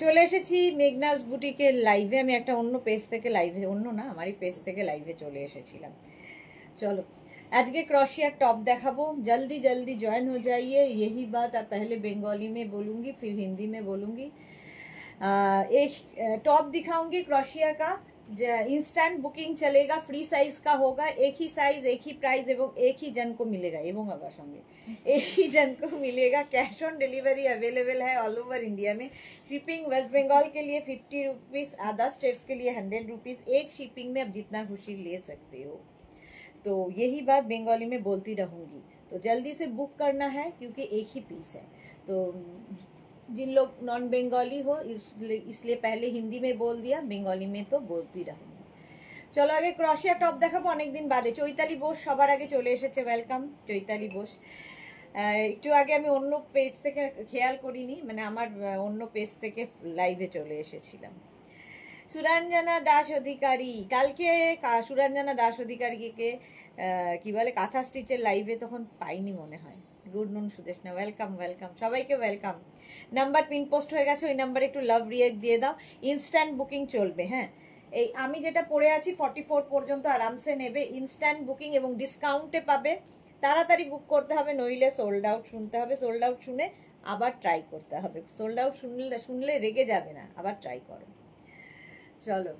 চলে এসেছি মেঘনাস বুটিকের লাইভে। আমি একটা অন্য পেজ থেকে লাইভে, অন্য না আমারই পেজ থেকে লাইভে চলে এসেছিলাম। চলো আজকে ক্रोशिया टॉप देखाबो। जल्दी जल्दी ज्वाइन हो जाइए। यही बात आप पहले बंगाली में बोलूँगी, फिर हिंदी में बोलूँगी। एक टॉप दिखाऊंगी क्रोशिया का। इंस्टेंट बुकिंग चलेगा, फ्री साइज का होगा, एक ही साइज एक ही प्राइस एवं एक ही जन को मिलेगा, एवं आवार संगे एक ही जन को मिलेगा। कैश ऑन डिलीवरी अवेलेबल है ऑल ओवर इंडिया में। शिपिंग वेस्ट बंगाल के लिए 50 रुपीज़, अदर स्टेट्स के लिए 100 रुपीज़। एक शिपिंग में आप जितना खुशी ले सकते हो। तो यही बात बंगाली में बोलती रहूँगी। तो जल्दी से बुक करना है क्योंकि एक ही पीस है। तो जिन लोग नॉन बंगाली हो इसलिए पहले हिंदी में बोल दिया, बंगाली में तो बोलती रहूँगी। चलो आगे क्रोशिया टॉप देखाबो अनेक दिन बादे। चैताली बोस सबार आगे चले एसेছে, वेलकाम चैताली बोस। একটু আগে আমি অন্য পেজ থেকে খেয়াল করিনি, মানে আমার অন্য পেজ থেকে লাইভে চলে এসেছিলাম। সুরঞ্জনা দাস অধিকারী, কালকে সুরঞ্জনা দাস অধিকারীকে কি বলে কাঁথা স্টিচের লাইভে তখন পাইনি মনে হয়। গুড নুন সুদেশনা, ওয়েলকাম ওয়েলকাম, সবাইকে ওয়েলকাম। নাম্বার পিন পোস্ট হয়ে গেছে, ওই নাম্বারে একটু লাভ রিয়েক্ট দিয়ে দাও। ইনস্ট্যান্ট বুকিং চলবে। হ্যাঁ, এই আমি যেটা পড়ে আছি 44 পর্যন্ত আরামসে নেবে। ইনস্ট্যান্ট বুকিং এবং ডিসকাউন্টে পাবে। তাড়াতাড়ি বুক করতে হবে, নইলে সোল্ড আউট শুনতে হবে। সোল্ড আউট শুনে আবার ট্রাই করতে হবে। সোল্ড আউট শুনলে রেগে যাবে না, আবার ট্রাই করো। চলো,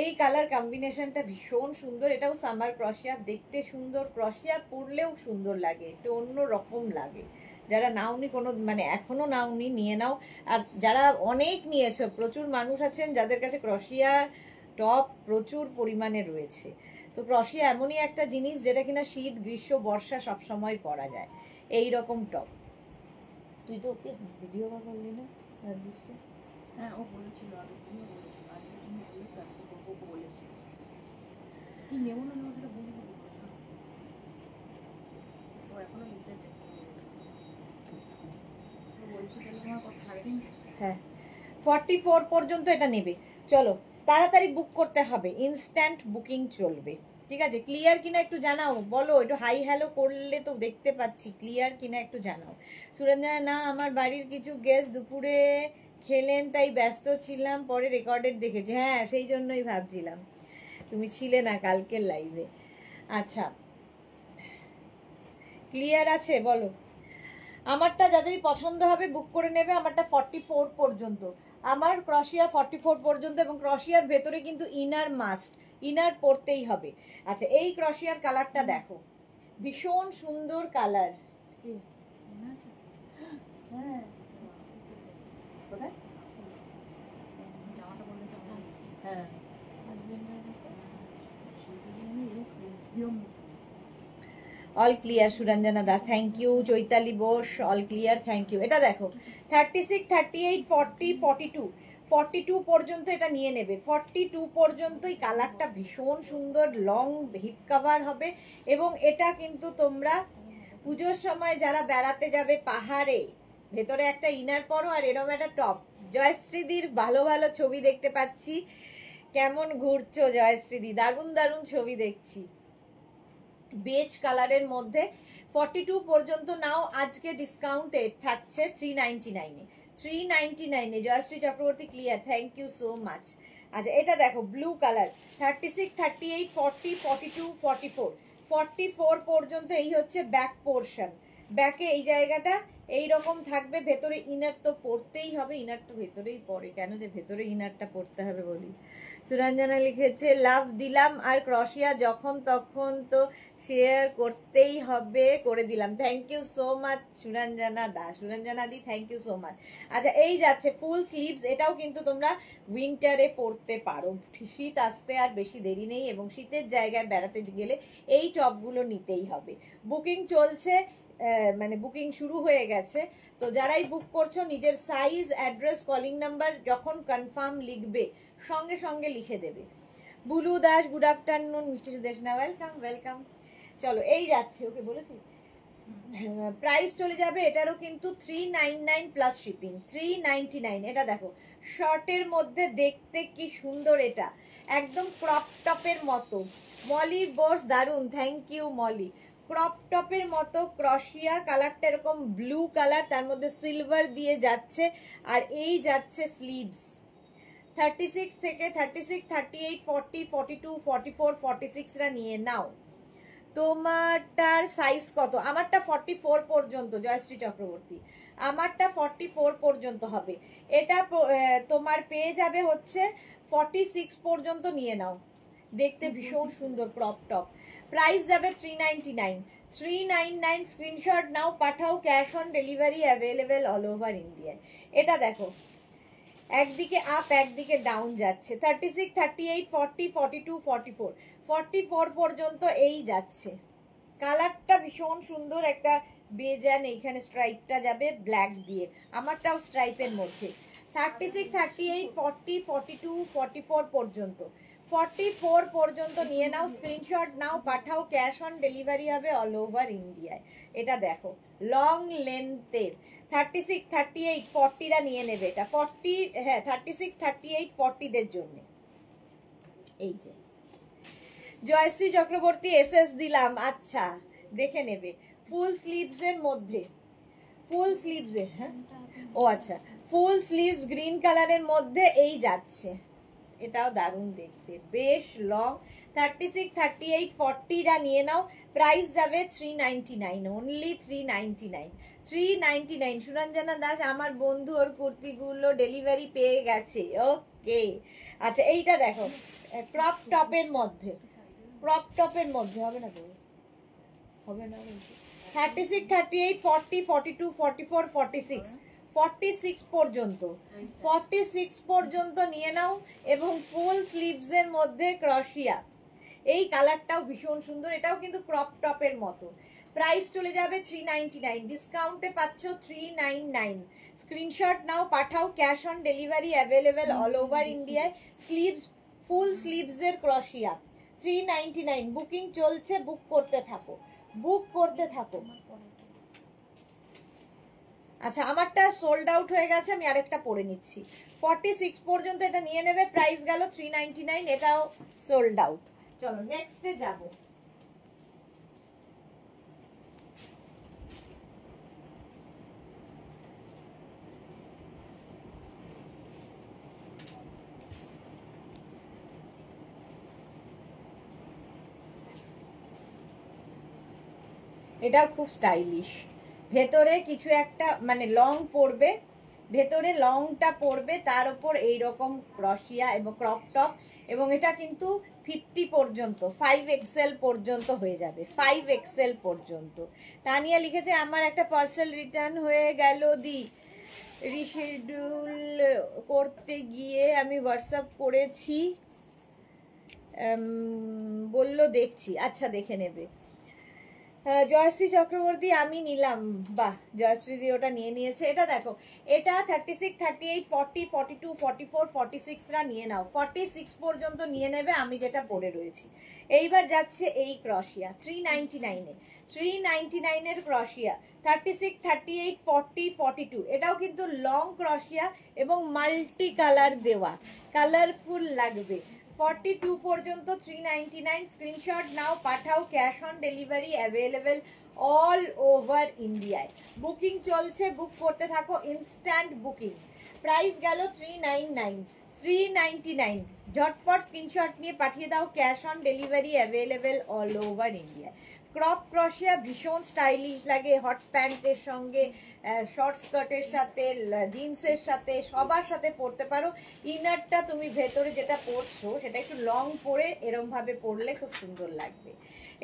এই কালার কম্বিনেশনটা ভীষণ সুন্দর। এটাও সামার ক্রোশিয়া, দেখতে সুন্দর, ক্রোশিয়া পরলেও সুন্দর লাগে, একটু অন্য রকম লাগে। যারা নাওনি কোনো, মানে এখনো নাওনি, নিয়ে নাও। আর যারা অনেক নিয়েছো, প্রচুর মানুষ আছেন যাদের কাছে ক্রোশিয়া টপ প্রচুর পরিমাণে রয়েছে। তো ক্রোশিয়া এমনই একটা জিনিস যেটা কিনা শীত গ্রীষ্ম বর্ষা সব সময় পরা যায়। এই রকম টপ। তুই তো ওকে ভিডিও করলি না? হ্যাঁ, ও বলেছিল, আগে তুমিও বলেছিল, আজকে তুমি বলেছো, আজকে করবো বলেছি। কি নেবো না নেবো সেটা বুঝবো কি করে না? ও এখনো লিখেছে, বলছি তাহলে তোমার কথা সারাদিন। হ্যাঁ, 44 পর্যন্ত এটা নেবে। চলো তাড়াতাড়ি বুক করতে হবে, ইনস্ট্যান্ট বুকিং চলবে। ঠিক আছে, ক্লিয়ার কিনা একটু জানাও, বলো একটু হাই হ্যালো করলে তো দেখতে পাচ্ছি, ক্লিয়ার কিনা একটু জানাও। সুরঞ্জনা, না আমার বাড়ির কিছু গেস্ট দুপুরে খেলেন তাই ব্যস্ত ছিলাম, পরে রেকর্ডেড দেখেছি। হ্যাঁ, সেই জন্যই ভাবছিলাম তুমি ছিলে না কালকের লাইভে। আচ্ছা, ক্লিয়ার আছে বলো। আমারটা যাদেরই পছন্দ হবে বুক করে নেবে। আমারটা 44 পর্যন্ত, আমার ক্রোশিয়া 44 পর্যন্ত, এবং ক্রোশিয়ার ভেতরে কিন্তু ইনার মাস্ট, ইনার পরতেই হবে। আচ্ছা, এই ক্রোশিয়ার কালারটা দেখো, ভীষণ সুন্দর কালার। হ্যাঁ, কোথায় জামাটা বললে হ্যাঁ, all clear Suranjana Das, thank you. Chaitali Bose, all clear, thank you. এটা দেখো 36, 38, 40, 42 পর্যন্ত এটা নিয়ে নেবে। 42 পর্যন্তই কালারটা ভীষণ সুন্দর, লং হিপ কাভার হবে। এবং এটা কিন্তু তোমরা পুজোর সময় যারা বেড়াতে যাবে পাহাড়ে, ভেতরে একটা ইনার পরো আর এরকম একটা টপ। জয়শ্রীদির ভালো ভালো ছবি দেখতে পাচ্ছি, কেমন ঘুরছো জয়শ্রীদি? দারুণ দারুণ ছবি দেখছি। বেজ কালারের মধ্যে 42 পর্যন্ত নাও। আজকে ডিসকাউন্টে থাকছে 399-এ, 399-এ। Joyshree Chakraborty, clear, thank you so much. আচ্ছা, এটা দেখো ব্লু কালার, 36, 38, 40, 42, 44, 44 পর্যন্ত। এই হচ্ছে ব্যাক পোর্শন। ব্যাকে এই জায়গাটা এই রকম থাকবে। ভেতরে ইনার তো পরতেই হবে, ইনার তো ভেতরেই পরে, কেন যে ভেতরে ইনারটা পরতে হবে বলি। সুরঞ্জনা লিখেছে লাভ দিলাম, আর ক্রোশিয়া যখন তখন তো শেয়ার করতেই হবে, করে দিলাম। Thank you so much Suranjana Das, Suranjana di, thank you so much. আচ্ছা, এই যাচ্ছে ফুল স্লিভস। এটাও কিন্তু তোমরা উইন্টারে পরতে পারো, শীত আসতে আর বেশি দেরি নেই, এবং শীতের জায়গায় বেড়াতে গেলে এই টপগুলো নিতেই হবে। বুকিং চলছে, মানে বুকিং শুরু হয়ে গেছে। তো যারাই বুক করছো নিজের সাইজ, অ্যাড্রেস, কলিং নাম্বার যখন কনফার্ম লিখবে সঙ্গে সঙ্গে লিখে দেবে। Bulu Das, good afternoon. মিষ্টি সুদেশনা, ওয়েলকাম ওয়েলকাম। চলো, এই যাচ্ছে, ওকে বলেছি প্রাইস চলে যাবে। এটারও কিন্তু 399 প্লাস শিপিং, 399। এটা দেখো শর্টের মধ্যে দেখতে কি সুন্দর, এটা একদম ক্রপ টপের মতো। মলি বোস, দারুন, থ্যাংক ইউ মলি। ক্রপ টপের মতো ক্রশিয়া, কালারটা এরকম ব্লু কালার, তার মধ্যে সিলভার দিয়ে যাচ্ছে। আর এই যাচ্ছে স্লিভস 36 থেকে 36, 38, 40, 42, 44, 46রা নিয়ে নাও। তোমারটার সাইজ কত? আমারটা 44 পর্যন্ত, জয়শ্রী চক্রবর্তী, আমারটা 44 পর্যন্ত হবে। এটা তোমার পেয়ে যাবে হচ্ছে 46 পর্যন্ত নিয়ে নাও। দেখতে ভীষণ সুন্দর ক্রপ টপ। প্রাইস যাবে 399, 399। স্ক্রিনশট নাও, পাঠাও, cash on delivery available all over ইন্ডিয়ায়। এটা দেখো, একদিকে আপ একদিকে ডাউন যাচ্ছে। 36, 38, 40, 42, 44, 44 পর্যন্ত এই যাচ্ছে। কালারটা ভীষণ সুন্দর, একটা বেজান। এইখানে স্ট্রাইপটা যাবে ব্ল্যাক দিয়ে, আমারটাও স্ট্রাইপের মধ্যে। 36, 38, 40, 42, 44 পর্যন্ত, 44 পর্যন্ত নিয়ে নাও। স্ক্রিনশট নাও, পাঠাও, ক্যাশ অন ডেলিভারি হবে অল ওভার ইন্ডিয়ায়। এটা দেখো লং লেন্থের 36, 38, 40রা নিয়ে নেবে। এটা 40, হ্যাঁ 36, 38, 40দের জন্য। এই যে জয়শ্রী চক্রবর্তী এসএস দিলাম, আচ্ছা দেখে নেবে। ফুল স্লিভস এর মধ্যে, ফুল স্লিভস, হ্যাঁ ও আচ্ছা, ফুল স্লিভস গ্রিন কালারের মধ্যে এই যাচ্ছে। এটাও দারুণ দেখতে, বেশ লং। 36, 38, 40রা নিয়ে নাও। প্রাইস যাবে 399, অনলি 399, 399। সুরঞ্জনা দাস আমার বন্ধু, ওর কুর্তিগুলো ডেলিভারি পেয়ে গেছে। ওকে আচ্ছা, এইটা দেখো ক্রপ টপের মধ্যে, ক্রপ টপের মধ্যে হবে না তো, হবে না। 36, 38, 40, 42, 44, 46, 46 পর্যন্ত, 46 পর্যন্ত নিয়ে নাও। এবং ফুল স্লিভস এর মধ্যে ক্রশিয়া, এই কালারটাও ভীষণ সুন্দর, এটাও কিন্তু ক্রপ টপের মতো। প্রাইস চলে যাবে 399, ডিসকাউন্টে পাচ্ছ 399। স্ক্রিনশট নাও, পাঠাও, cash on delivery available all over ইন্ডিয়ায়। স্লিভস, ফুল স্লিভস এর ক্রশিয়া 399। বুকিং চলছে, বুক করতে থাকো, বুক করতে থাকো। আচ্ছা, আমারটা সোল্ড আউট হয়ে গেছে, আমি আরেকটা পরে নিচ্ছি। 46 পর্যন্ত এটা নিয়ে নেবে। প্রাইস গেল 399, এটাও সোল্ড আউট। চলো নেক্সটে যাবো। এটাও খুব স্টাইলিশ, ভেতরে কিছু একটা মানে লং পড়বে, ভেতরে লংটা পড়বে, তার উপর এইরকম ক্রশিয়া এবং ক্রপ টপ। এবং এটা কিন্তু 50 পর্যন্ত, 5XL পর্যন্ত হয়ে যাবে, 5XL পর্যন্ত। তানিয়া লিখেছে আমার একটা পার্সেল রিটার্ন হয়ে গেল দি, রিশিডিউল করতে গিয়ে আমি হোয়াটসঅ্যাপ করেছি, বললো দেখছি। আচ্ছা দেখে নেবে। জয়শ্রী চক্রবর্তী আমি নিলাম, বাহ জয়শ্রীজি ওটা নিয়ে নিয়েছে। এটা দেখো, এটা 36, 38, 40, 42, 44, 46রা নিয়ে নাও। 46 পর্যন্ত নিয়ে নেবে, আমি যেটা পরে রয়েছি। এইবার যাচ্ছে এই ক্রশিয়া 399-এ, 399-এর ক্রশিয়া 36, 38, 40, 42। এটাও কিন্তু লং ক্রশিয়া এবং মাল্টি কালার দেওয়া, কালারফুল লাগবে। 42 পর্যন্ত 399। স্ক্রিনশট নাও, পাঠাও, cash on delivery available all over ইন্ডিয়ায়। বুকিং চলছে, বুক করতে থাকো, ইনস্ট্যান্ট বুকিং। প্রাইস গেল 399, 399। ঝটপট স্ক্রিনশট নিয়ে পাঠিয়ে দাও, cash on delivery available all over ইন্ডিয়ায়। ক্রপ ক্রশিয়া ভীষণ স্টাইলিশ লাগে, হট প্যান্টের সঙ্গে, শর্ট স্কার্টের সাথে, জিন্সের সাথে, সবার সাথে পরতে পারো। ইনারটা তুমি ভেতরে যেটা পরছো সেটা একটু লং পরে এরমভাবে পরলে খুব সুন্দর লাগবে।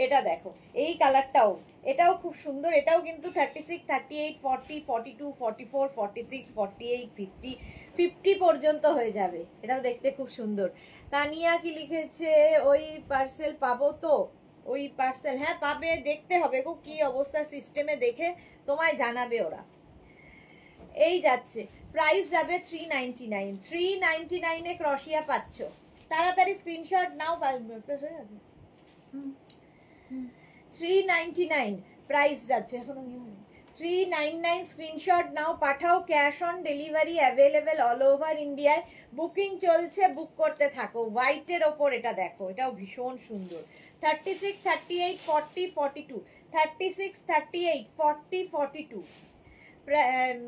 এটা দেখো, এই কালারটাও, এটাও খুব সুন্দর। এটাও কিন্তু 36, 38, 40, 42, 44, 46, 48, 50, 50 পর্যন্ত হয়ে যাবে। এটাও দেখতে খুব সুন্দর। তানিয়া কি লিখেছে, ওই পার্সেল পাবো তো? ওই পার্সেল হ্যাঁ পাবে, দেখতে হবে গো কি অবস্থা, সিস্টেমে দেখে তোমায় জানাবে ওরা। এই যাচ্ছে, প্রাইস যাবে 399, 399-এ ক্রশিয়া পাচ্ছ। তাড়াতাড়ি স্ক্রিনশট নাও, 399 প্রাইস যাচ্ছে, এখনো 399। স্ক্রিনশট নাও, পাঠাও, cash on delivery available all over ইন্ডিয়ায়। বুকিং চলছে, বুক করতে থাকো। হোয়াইটের ওপর এটা দেখো, এটাও ভীষণ সুন্দর। 36, 38, 40, 42, 36, 38, 40, 42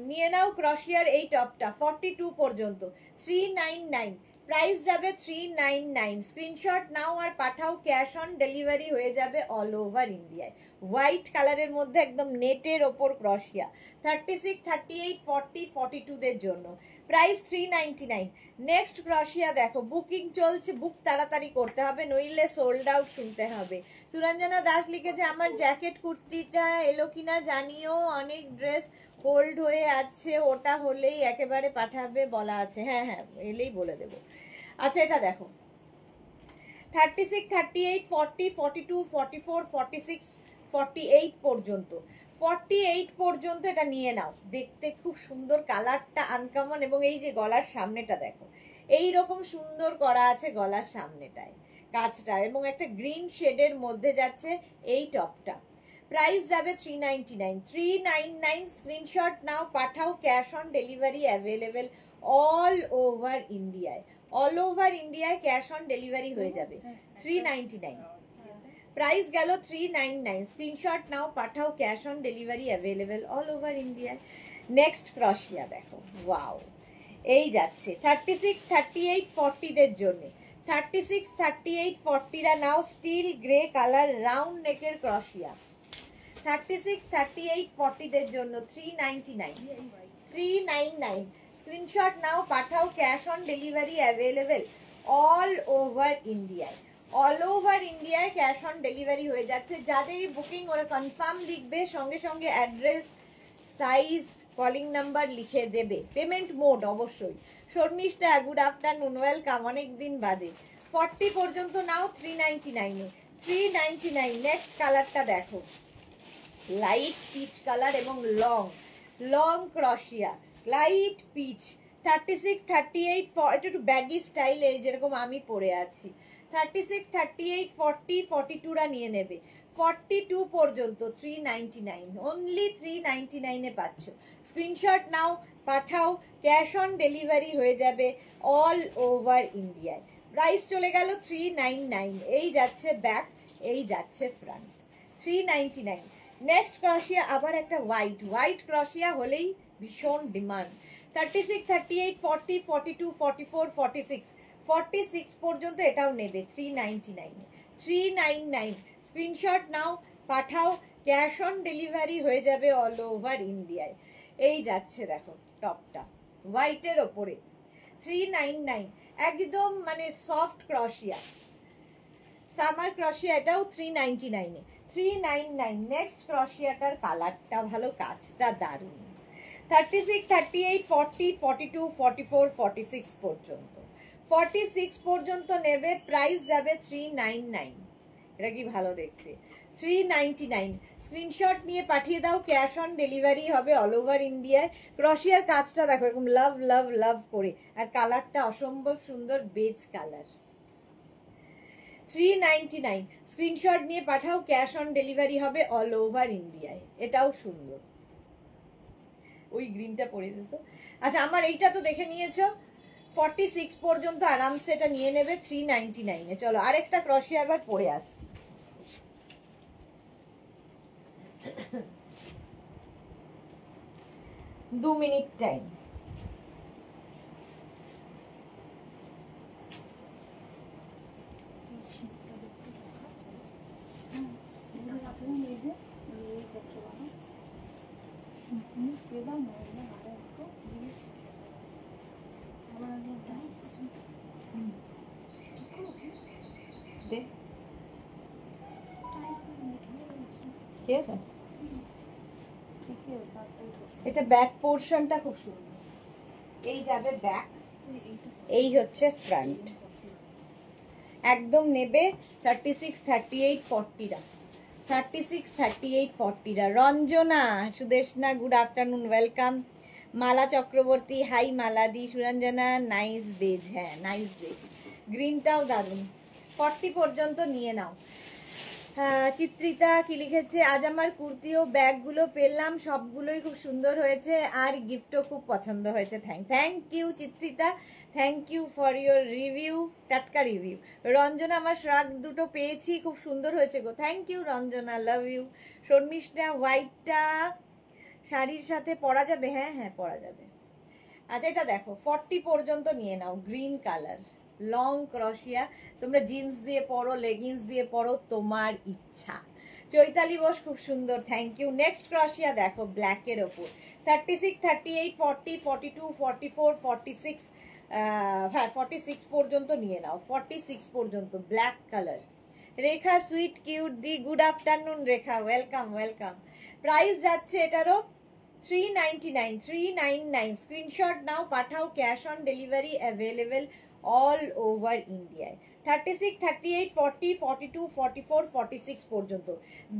নিয়ে নাও ক্রশিয়ার এই টপটা 42 পর্যন্ত 399 প্রাইস যাবে 399 স্ক্রিনশট নাও আর পাঠাও ক্যাশ অন ডেলিভারি হয়ে যাবে অল ওভার ইন্ডিয়ায় হোয়াইট কালারের মধ্যে একদম নেটের ওপর ক্রশিয়া 36, 38, 40, 42 দের জন্য প্রাইস 399 নেক্সট ক্রশিয়া দেখো বুকিং চলছে বুক তাড়াতাড়ি করতে হবে নইলে সোল্ড আউট শুনতে হবে সুরঞ্জনা দাস লিখেছে আমার জ্যাকেট কুর্তিটা এলো কিনা জানিও অনেক ড্রেস হোল্ড হয়ে আছে ওটা হলেই একেবারে পাঠাবে বলা আছে হ্যাঁ হ্যাঁ এলেই বলে দেবো আচ্ছা এটা দেখো 36, 38, 40, 42, 44, 46, 48 পর্যন্ত 48 পর্যন্ত এটা নিয়ে নাও দেখতে খুব সুন্দর কালারটা আনকমন এবং এই যে গলার সামনেটা দেখো এই রকম সুন্দর করা আছে গলার সামনেটায় কাজটা এবং একটা গ্রিন শেডের মধ্যে যাচ্ছে এই টপটা প্রাইস যাবে 399 স্ক্রিনশট নাও পাঠাও cash on delivery available all over ইন্ডিয়ায় অল ওভার ইন্ডিয়ায় ক্যাশ অন ডেলিভারি হয়ে যাবে 399 প্রাইস গেল 399 স্ক্রিনশট নাও পাঠাও cash on delivery available all over ইন্ডিয়ায় নেক্সট ক্রশিয়া দেখো ওয়াও এই যাচ্ছে 36, 38, 40 দের জন্য 36, 38, 40 রা নাও স্টিল গ্রে কালার রাউন্ড নেকের ক্রশিয়া 36, 38, 40 দের জন্য 399 স্ক্রিনশট নাও পাঠাও cash on delivery available all over ইন্ডিয়ায় অল ওভার ইন্ডিয়ায় ক্যাশ অন ডেলিভারি হয়ে যাচ্ছে যাদেরই বুকিং ওরা কনফার্ম লিখবে সঙ্গে সঙ্গে অ্যাড্রেস সাইজ কলিং নাম্বার লিখে দেবে পেমেন্ট মোড অবশ্যই শর্মিষ্ঠা গুড আফটারনুন ওয়েলকাম অনেক দিন বাদে 40 পর্যন্ত নাও 399 নেক্সট কালারটা দেখো লাইট পিচ কালার এবং লং ক্রশিয়া লাইট পিচ 36, 38, 40 এটা একটু ব্যাগি স্টাইলে যেরকম আমি পরে আছি 36, 38, 40, 42 রা নিয়ে নেবে 42 পর্যন্ত 399 অনলি 399 এ পাচ্ছ স্ক্রিনশট নাও পাঠাও ক্যাশ অন ডেলিভারি হয়ে যাবে অল ওভার ইন্ডিয়ায় প্রাইস চলে গেল 399 এই যাচ্ছে ব্যাক এই যাচ্ছে ফ্রন্ট 399 নেক্সট ক্রশিয়া আবার একটা হোয়াইট ক্রশিয়া হলেই ভীষণ ডিমান্ড 36, 38, 40, 42, 44, 46 46 পর্যন্ত এটাও নেবে 399 স্ক্রিনশট নাও পাঠাও ক্যাশ অন ডেলিভারি হয়ে যাবে অল ওভার ইন্ডিয়ায় এই যাচ্ছে দেখো টপটা হোয়াইটের ওপরে 399 একদম মানে সফট ক্রশিয়া সামার ক্রশিয়া এটাও 399 এ 399 নেক্সট ক্রশিয়াটার কালারটা ভালো কাজটা দারুণ 36, 38, 40, 42, 44, 46 পর্যন্ত 46 পর্যন্ত নেবে প্রাইস যাবে 399 এটা কি ভালো দেখতে 399 স্ক্রিনশট নিয়ে পাঠিয়ে দাও ক্যাশ অন ডেলিভারি হবে অল ওভার ইন্ডিয়ায় ক্রশিয়ার কাজটা দেখো এরকম লাভ করে আর কালারটা অসম্ভব সুন্দর বেজ কালার 399 স্ক্রিনশট নিয়ে পাঠাও ক্যাশ অন ডেলিভারি হবে অল ওভার ইন্ডিয়ায় এটাও সুন্দর ওই গ্রিনটা পরে দিত আচ্ছা আমার এইটা তো দেখে নিয়েছো 46 পর্যন্ত আরামসে এটা নিয়ে নেবে 399 এ চলো আরেকটা ক্রশিয়া আবার পরে আসছি 2 মিনিট টাইম এটা ব্যাক পোর্শনটা খুব সুন্দর এই যাবে ব্যাক এই হচ্ছে ফ্রন্ট একদম নেবে 36, 38, 40 রা 36, 38, 40 রা Ranjana Sudeshna good afternoon welcome Mala Chakraborty hi মালাদি সুরঞ্জনা নাইস বেজ হ্যাঁ নাইস বেজ গ্রিনটাও দারুন 40 পর্যন্ত নিয়ে নাও চিত্রিতা কি লিখেছে, আজ আমার কুর্তি ও ব্যাগগুলো পেলাম, সবগুলোই খুব সুন্দর হয়েছে আর গিফটও খুব পছন্দ হয়েছে। Thank you Chitrita, thank you for your review, টাটকা রিভিউ। রঞ্জনা, আমার শ্রাগ দুটো পেয়েছি, খুব সুন্দর হয়েছে গো। Thank you Ranjana, love you. Sharmistha, হোয়াইটটা শাড়ির সাথে পরা যাবে? হ্যাঁ হ্যাঁ পরা যাবে। আচ্ছা এটা দেখো 40 পর্যন্ত নিয়ে নাও, গ্রিন কালার, লং ক্রশিয়া, তোমরা জিন্স দিয়ে পরো, লেগিংস দিয়ে পরো, তোমার ইচ্ছা। চৈতালি বোস, খুব সুন্দর, থ্যাংক ইউ। নেক্সট ক্রশিয়া দেখো ব্ল্যাকের ওপর, 36, 38, 40, 42, 44, 46, হ্যাঁ 46 পর্যন্ত নিয়ে নাও, 46 পর্যন্ত ব্ল্যাক কালার। রেখা সুইট কিউট দি, গুড আফটারনুন রেখা, ওয়েলকাম ওয়েলকাম। প্রাইস যাচ্ছে এটারও 399, 399। স্ক্রিনশট নাও, পাঠাও, cash on delivery available all over ইন্ডিয়ায়। 36, 38, 40, 42, 44, 46 পর্যন্ত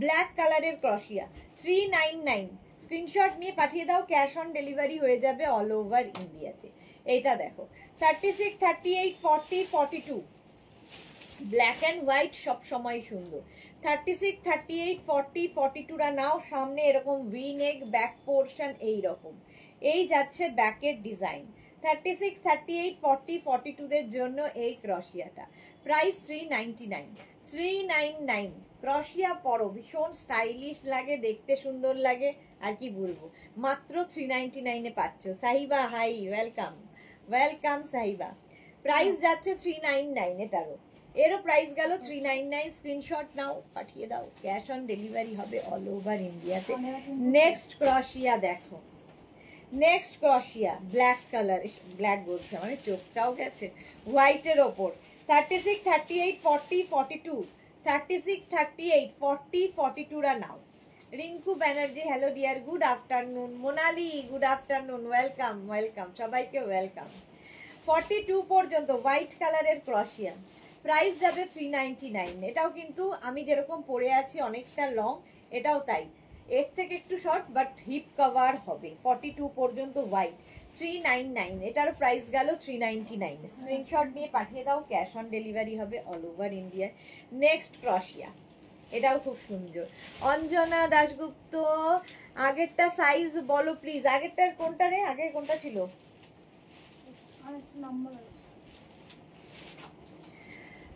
ব্ল্যাক কালারের ক্রশিয়া, 399। স্ক্রিনশট নিয়ে পাঠিয়ে দাও, ক্যাশ অন ডেলিভারি হয়ে যাবে অল ওভার ইন্ডিয়াতে। এইটা দেখো 36, 38, 40, 42 ব্ল্যাক অ্যান্ড হোয়াইট, সব সময় সুন্দর। 36, 38, 40, 42রা নাও, সামনে এরকম ভি নেক, ব্যাক পোর্শন এইরকম, এই যাচ্ছে ব্যাকের ডিজাইন। 36, 38, 40, 42দের জন্য এই ক্রশিয়াটা, প্রাইস 399, 399। ক্রশিয়া পরো, ভীষণ স্টাইলিশ লাগে, দেখতে সুন্দর লাগে, আর কি বলবো, মাত্র 399-এ পাচ্ছ। Sahiba hi, welcome welcome Sahiba. Price যাচ্ছে 399 এটারও, এরও প্রাইস গেল 399। স্ক্রিনশট নাও, পাঠিয়ে দাও, ক্যাশ অন ডেলিভারি হবে অল ওভার ইন্ডিয়াতে। নেক্সট ক্রশিয়া দেখো, নেক্সট ক্রশিয়া ব্ল্যাক কালার, ব্ল্যাক বলছে মানে চোখটাও গেছে, হোয়াইটের ওপর, 36, 38, 40, 42, 36, 38, 40, 42রা নাও। Rinku Banerjee, hello dear, good afternoon. Monali, good afternoon, welcome welcome, সবাইকে ওয়েলকাম। 42 পর্যন্ত হোয়াইট কালারের ক্রশিয়া, প্রাইস যাবে 399। এটাও কিন্তু আমি যেরকম পরে আছি অনেকটা লং, এটাও তাই, এর থেকে একটু শর্ট বাট হিপ কভার হবে। 42 পর্যন্ত হোয়াইট, 399, এটার প্রাইস গেল 399। স্ক্রিনশট নিয়ে পাঠিয়ে দাও, ক্যাশ অন ডেলিভারি হবে অল ওভার ইন্ডিয়া। নেক্সট ক্রশিয়া, এটাও খুব সুন্দর। অঞ্জনা দাশগুপ্ত, আগেরটা সাইজ বলো প্লিজ। আগেরটার কোনটা রে, আগের কোনটা ছিল?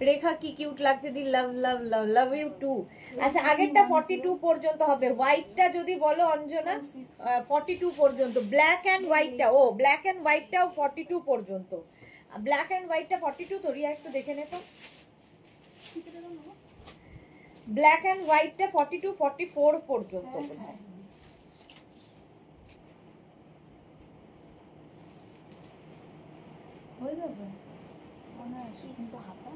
রেখা কি কিউট লাগছে দি, লাভ লাভ লাভ লাভ ইউ টু। আচ্ছা আগেরটা 42 পর্যন্ত হবে, হোয়াইটটা যদি বলো অঞ্জনা 42 পর্যন্ত, ব্ল্যাক অ্যান্ড হোয়াইটটা, ও ব্ল্যাক অ্যান্ড হোয়াইটটাও 42 পর্যন্ত, ব্ল্যাক অ্যান্ড হোয়াইটটা 42 তো, রিয়া একটু দেখে নে তো, ব্ল্যাক অ্যান্ড হোয়াইটটা 42, 44 পর্যন্ত বোধহয়। হয়ে যাবে, কিন্তু হাতা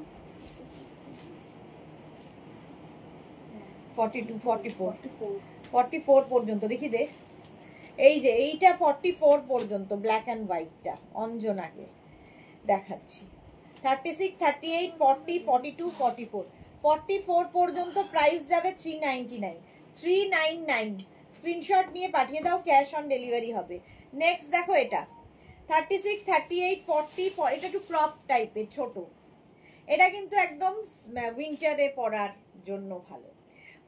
42, 44, 44 পর্যন্ত দেখি দে, এই যে এইটা 44 পর্যন্ত ব্ল্যাক অ্যান্ড হোয়াইটটা, অঞ্জনাকে দেখাচ্ছি। 36, 38, 40, 42, 44, 44 পর্যন্ত প্রাইস যাবে 399, 399। স্ক্রিনশট নিয়ে পাঠিয়ে দাও, ক্যাশ অন ডেলিভারি হবে। নেক্সট দেখো এটা 36, 38, 40, এটা একটু ক্রপ টাইপের ছোট, এটা কিন্তু একদম উইন্টারে পরার জন্য ভালো।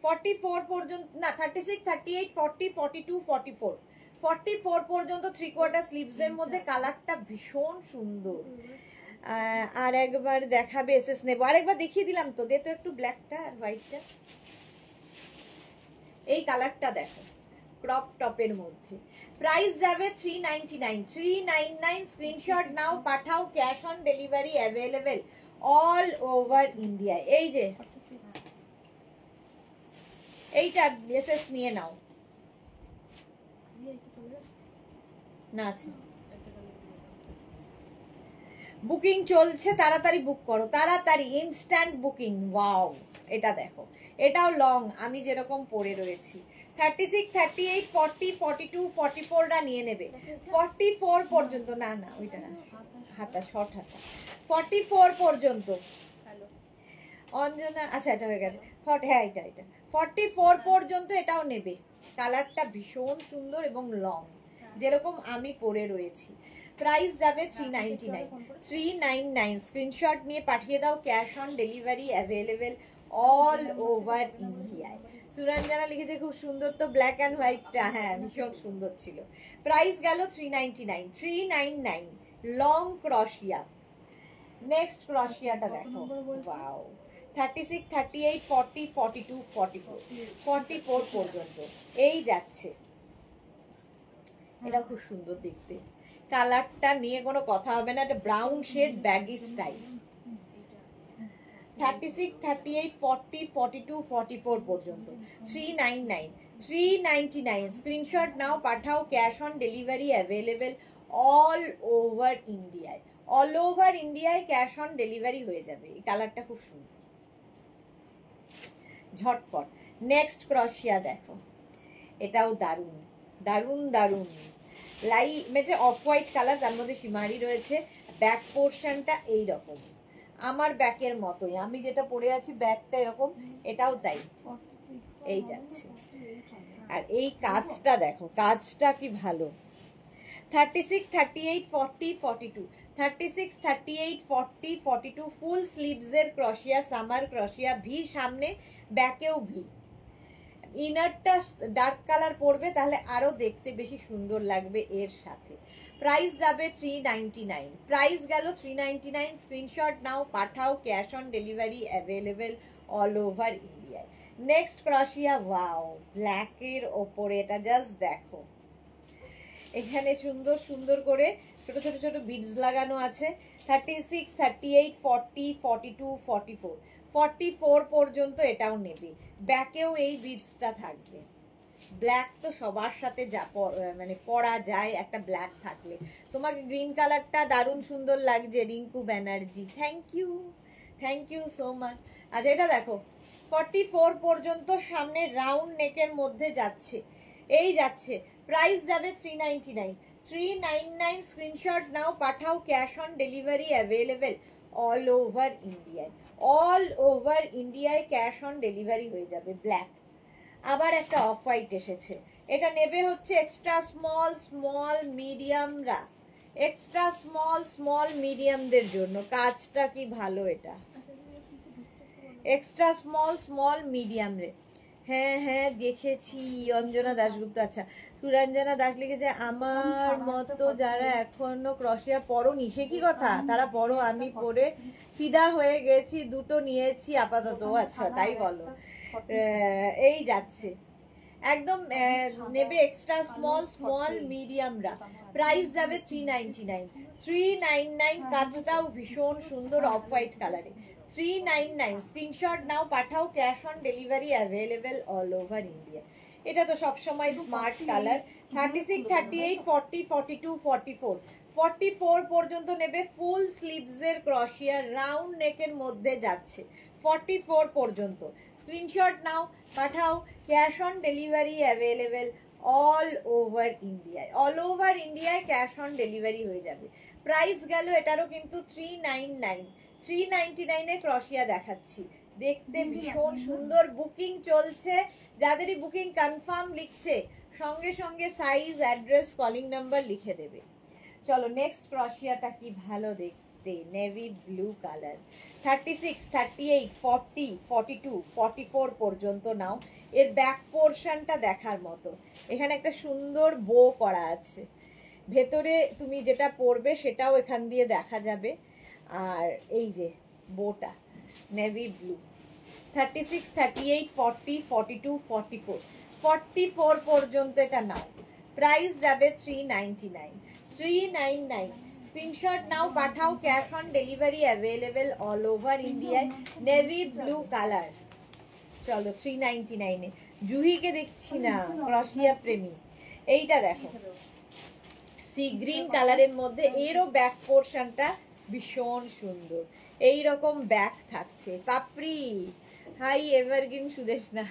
44 পর্যন্ত না, 36, 38, 40, 42, 44, 44 পর্যন্ত 3/4 স্লিভসের মধ্যে, কালারটা ভীষণ সুন্দর। আর একবার দেখাবে এসএস নেবো, আরেকবার দেখিয়ে দিলাম তো, দে তো একটু ব্ল্যাকটা আর হোয়াইটটা, এই কালারটা দেখো, ক্রপ টপের মধ্যে। প্রাইস যাবে 399, 399। স্ক্রিনশট নাও, পাঠাও, cash on delivery available all over India. এই যে এইটা এসএস নিয়ে নাও, না আছে বুকিং চলছে, তাড়াতাড়ি বুক করো, তাড়াতাড়ি ইনস্ট্যান্ট বুকিং। ওয়াও, এটা দেখো, এটাও লং, আমি যেরকম পরে রয়েছি। 36, 38, 40, 42, 44টা নিয়ে নেবে, 44 পর্যন্ত, না না ওইটা না, হাতা শর্ট হাতা, 44 পর্যন্ত। অঞ্জনা, আচ্ছা এটা হয়ে গেছে, হ্যাঁ এটা এটা 44 পর্যন্ত এটাও নেবে, কালারটা ভীষণ সুন্দর এবং লং, যেরকম আমি পরে রয়েছি। প্রাইস যাবে 399, 399। স্ক্রিনশট নিয়ে পাঠিয়ে দাও, cash on delivery available all over ইন্ডিয়ায়। সুরঞ্জনা লিখেছে খুব সুন্দর তো ব্ল্যাক অ্যান্ড হোয়াইটটা, হ্যাঁ ভীষণ সুন্দর ছিল। প্রাইস গেল 399, 399 লং ক্রশিয়া। নেক্সট ক্রশিয়াটা দেখো, ওয়াও 36, 38, 40, 42, 44, 44 পর্যন্ত এই যাচ্ছে। এটা খুব সুন্দর দেখতে, কালারটা নিয়ে কোনো কথা হবে না, এটা ব্রাউন শেড ব্যাগি স্টাইল। 36, 38, 40, 42, 44 পর্যন্ত 399, 399 স্ক্রিনশট নাও পাঠাও, cash on delivery available all over ইন্ডিয়ায়। অল ওভার ইন্ডিয়ায় ক্যাশ অন ডেলিভারি হয়ে যাবে। এই কালারটা খুব সুন্দর, ঝটপট। নেক্সট ক্রশিয়া দেখো, এটাও দারুণ দারুণ দারুণ, মেটে অফ হোয়াইট কালার, তার মধ্যে সীমারি রয়েছে। ব্যাক পোর্শনটা এইরকম, আমার ব্যাকের মতোই, আমি যেটা পরে আছি ব্যাকটা এরকম, এটাও তাই এই যাচ্ছে। আর এই কাজটা দেখো, কাজটা কি ভালো। 36, 38, 40, 42, 36, 38, 40, 42 ফুল স্লিভসের ক্রশিয়া, সামার ক্রশিয়া, ভি সামনে, ব্যাকেও ভি। ইনারটা ডার্ক কালার পরবে তাহলে আরো দেখতে বেশি সুন্দর লাগবে এর সাথে। প্রাইস যাবে 399, প্রাইস গেল 399। স্ক্রিনশট নাও পাঠাও, cash on delivery available all over ইন্ডিয়ায়। নেক্সট ক্রশিয়া, ওয়াও ব্ল্যাকের ওপরে, এটা জাস্ট দেখো, এখানে সুন্দর সুন্দর করে ছোট ছোট ছোট বিডস লাগানো আছে। 36, 38, 40, 42, 44, 44 পর্যন্ত এটাও নেবে। ব্যাকেও এই বিডসটা থাকবে। ব্ল্যাক তো সবার সাথে মানে পরা যায়, একটা ব্ল্যাক থাকলে। তোমাকে গ্রিন কালারটা দারুণ সুন্দর লাগছে Rinku Banerjee, thank you so much. আচ্ছা এটা দেখো, 44 পর্যন্ত সামনে রাউন্ড নেকের মধ্যে যাচ্ছে, এই যাচ্ছে। প্রাইস যাবে 399, 399 স্ক্রিনশট নাও পাঠাও, cash on delivery available all over ইন্ডিয়ায়। অল ওভার ইন্ডিয়ায় ক্যাশ অন ডেলিভারি হয়ে যাবে। ব্ল্যাক, আবার একটা অফ হোয়াইট এসেছে, এটা নেবে হচ্ছে এক্সট্রা স্মল স্মল মিডিয়ামরা, এক্সট্রা স্মল স্মল মিডিয়ামদের জন্য। কাজটা কি ভালো, এটা এক্সট্রা স্মল স্মল মিডিয়াম রে। হ্যাঁ হ্যাঁ দেখেছি, অঞ্জনা দাশগুপ্ত। আচ্ছা সুরঞ্জনা দাস লিখেছে আমার মতো যারা এখনো ক্রশিয়া পরোনি, সে কি কথা, তারা পরো, আমি পরে ফিদা হয়ে গেছি, দুটো নিয়েছি আপাতত। আচ্ছা তাই বলো, এই যাচ্ছে একদম। নেবে এক্সট্রা স্মল স্মল মিডিয়ামরা। প্রাইস যাবে 399, 399। কাজটাও ভীষণ সুন্দর অফ হোয়াইট কালারে। 399 স্ক্রিনশট নাও পাঠাও, cash on delivery available all over India. এটা তো সবসময় স্মার্ট কালার। 36, 38, 40, 42, 44, 44 পর্যন্ত নেবে। ফুল স্লিভসের ক্রশিয়া, রাউন্ড নেকের মধ্যে যাচ্ছে। 44 পর্যন্ত স্ক্রিনশট নাও পাঠাও, cash on delivery available all over ইন্ডিয়ায়। অল ওভার ইন্ডিয়ায় ক্যাশ অন ডেলিভারি হয়ে যাবে। প্রাইস গেল এটারও কিন্তু 399, 399 এ ক্রশিয়া দেখাচ্ছি, দেখতে ভীষণ সুন্দর। বুকিং চলছে, যাদেরই বুকিং কনফার্ম লিখছে সঙ্গে সঙ্গে সাইজ, অ্যাড্রেস, কলিং নাম্বার লিখে দেবে। চলো নেক্সট ক্রশিয়াটা কি ভালো দেখতে, নেভি ব্লু কালার। 36, 38, 40, 42, 44 পর্যন্ত নাও। এর ব্যাক পোর্শনটা দেখার মতো, এখানে একটা সুন্দর বো করা আছে, ভেতরে তুমি যেটা পরবে সেটাও এখান দিয়ে দেখা যাবে। আর এই যে বোটা নেভি ব্লু। 36, 38, 40, 42, 44, 44 পর্যন্ত এটা নাও। প্রাইস যাবে 399, 399 স্ক্রিনশট নাও পাঠাও, cash on delivery available all over ইন্ডিয়ায়। Navy blue colour. চলো 399 এ। জুহিকে দেখছি না, ক্রশিয়া প্রেমী। এইটা দেখো, সি গ্রিন কালারের মধ্যে, এরও ব্যাক পোর্শনটা ভীষণ সুন্দর, এই রকম ব্যাক থাকছে। পাপড়ি, হাই এভারগ্রিন সুদেশনা,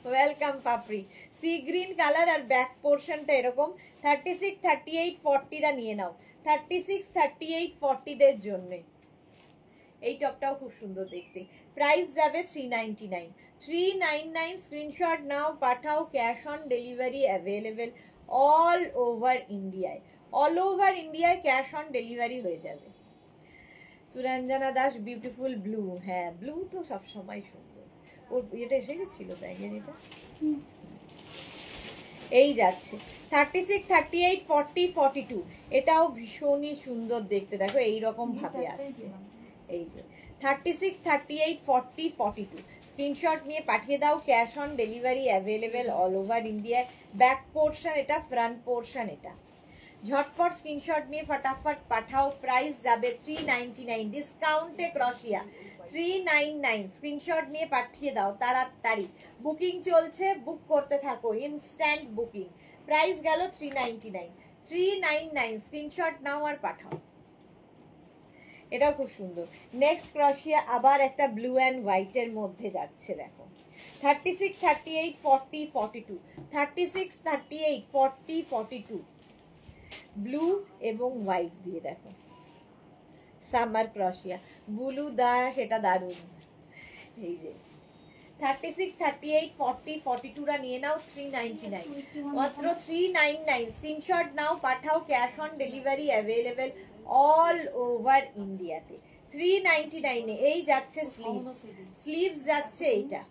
ওয়েলকাম পাপড়ি। সি গ্রিন কালার আর ব্যাক পোর্শনটা এরকম। 36, 38, 40রা নিয়ে নাও। 36, 38, 40দের জন্য এই টপটাও খুব সুন্দর দেখতে। প্রাইস যাবে 399, 399 স্ক্রিনশট নাও পাঠাও, cash on delivery available all over ইন্ডিয়ায়। অল ওভার ইন্ডিয়ায় ক্যাশ অন ডেলিভারি হয়ে যাবে। Suranjana Das beautiful blue. হ্যাঁ, ব্লু তো সবসময় সুন্দর। ওর এটা এসে গেছিল ব্যাগের এটা। এই যাচ্ছে 36, 38, 40, 42। এটাও ভীষণই সুন্দর দেখতে, দেখো এইরকম ভাবে আসছে। এই যে 36, 38, 40, 42। স্ক্রিনশট নিয়ে পাঠিয়ে দাও। Cash on delivery available all over India. Back portion এটা, ফ্রন্ট পোর্শন এটা। ঝটপট স্ক্রিনশট নিয়ে ফটাফট পাঠাও। প্রাইস যাবে 399, ডিসকাউন্টে ক্রশিয়া 399। স্ক্রিনশট নিয়ে পাঠিয়ে দাও তাড়াতাড়ি। বুকিং চলছে, বুক করতে থাকো, ইনস্ট্যান্ট বুকিং। প্রাইস গেল 399, 399। স্ক্রিনশট নাও আর পাঠাও। এটাও খুব সুন্দর। নেক্সট ক্রশিয়া আবার একটা ব্লু অ্যান্ড হোয়াইটের মধ্যে যাচ্ছে, দেখো 36, 38, 40, 42। 36, 38, 40, 42 ব্লু এবং হোয়াইট দিয়ে, দেখো সামার ক্রশিয়া ব্লু দাস, এটা দারুণ। এই যে 36, 38, 40, 42 রা নিয়ে নাও 399, মাত্র 399। স্ক্রিনশট নাও পাঠাও। Cash on delivery available all over ইন্ডিয়াতে। 399 এ এই যাচ্ছে স্লিভস, স্লিভস যাচ্ছে এইটা।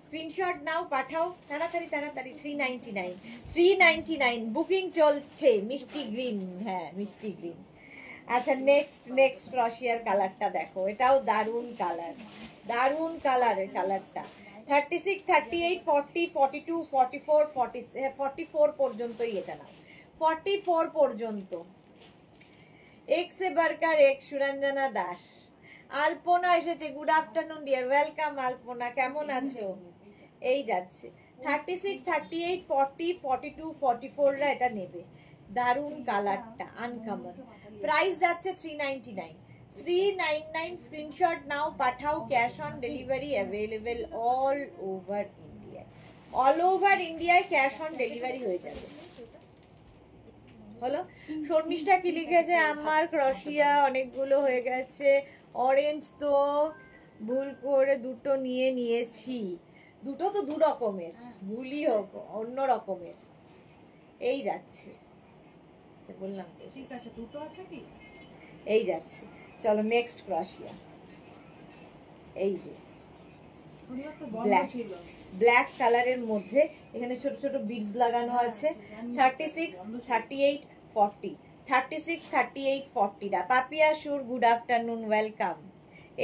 স্ক্রিনশট নাও পাঠাও তাড়াতাড়ি তাড়াতাড়ি। 399, 399 বুকিং চলছে। মিষ্টি গ্রিন, হ্যাঁ মিষ্টি গ্রিন। আচ্ছা নেক্সট ক্রশিয়ার কালারটা দেখো, এটাও দারুণ কালার, দারুণ কালারের কালারটা। 36, 38, 40, 42, 44, 44 পর্যন্তই এটা নাও, 44 পর্যন্ত। এক্স এ বার্কার এক্স সুরঞ্জনা দাস। আলপনা এসেছে, গুড আফটারনুন ডিয়ার, ওয়েলকাম আলপনা, কেমন আছো? এই যাচ্ছে 36, 38, 40, 42, 44 রা এটা নেবে। দারুণ কালারটা, আনকমন। প্রাইস যাচ্ছে 399, 399। স্ক্রিনশট নাও পাঠাও। Cash on delivery available all over India, all over ইন্ডিয়ায় ক্যাশ অন ডেলিভারি হয়ে যাবে। হলো। শর্মিষ্ঠা কি লিখেছে, আমার ক্রশিয়া অনেকগুলো হয়ে গেছে, অরেঞ্জ তো ভুল করে দুটো নিয়ে নিয়েছি। দুটো তো দু রকমের, ভুলই হোক অন্য রকমের। এই যাচ্ছে, বললাম তো ঠিক আছে, দুটো আছে কি? এই যাচ্ছে। চলো নেক্সট ক্রশিয়া। এই যে ব্ল্যাক, ব্ল্যাক কালারের মধ্যে এখানে ছোট ছোট বিডস লাগানো আছে। 36, 38, 40, 36, 38, 40 টা। পাপিয়া সুর গুড আফটারনুন, ওয়েলকাম।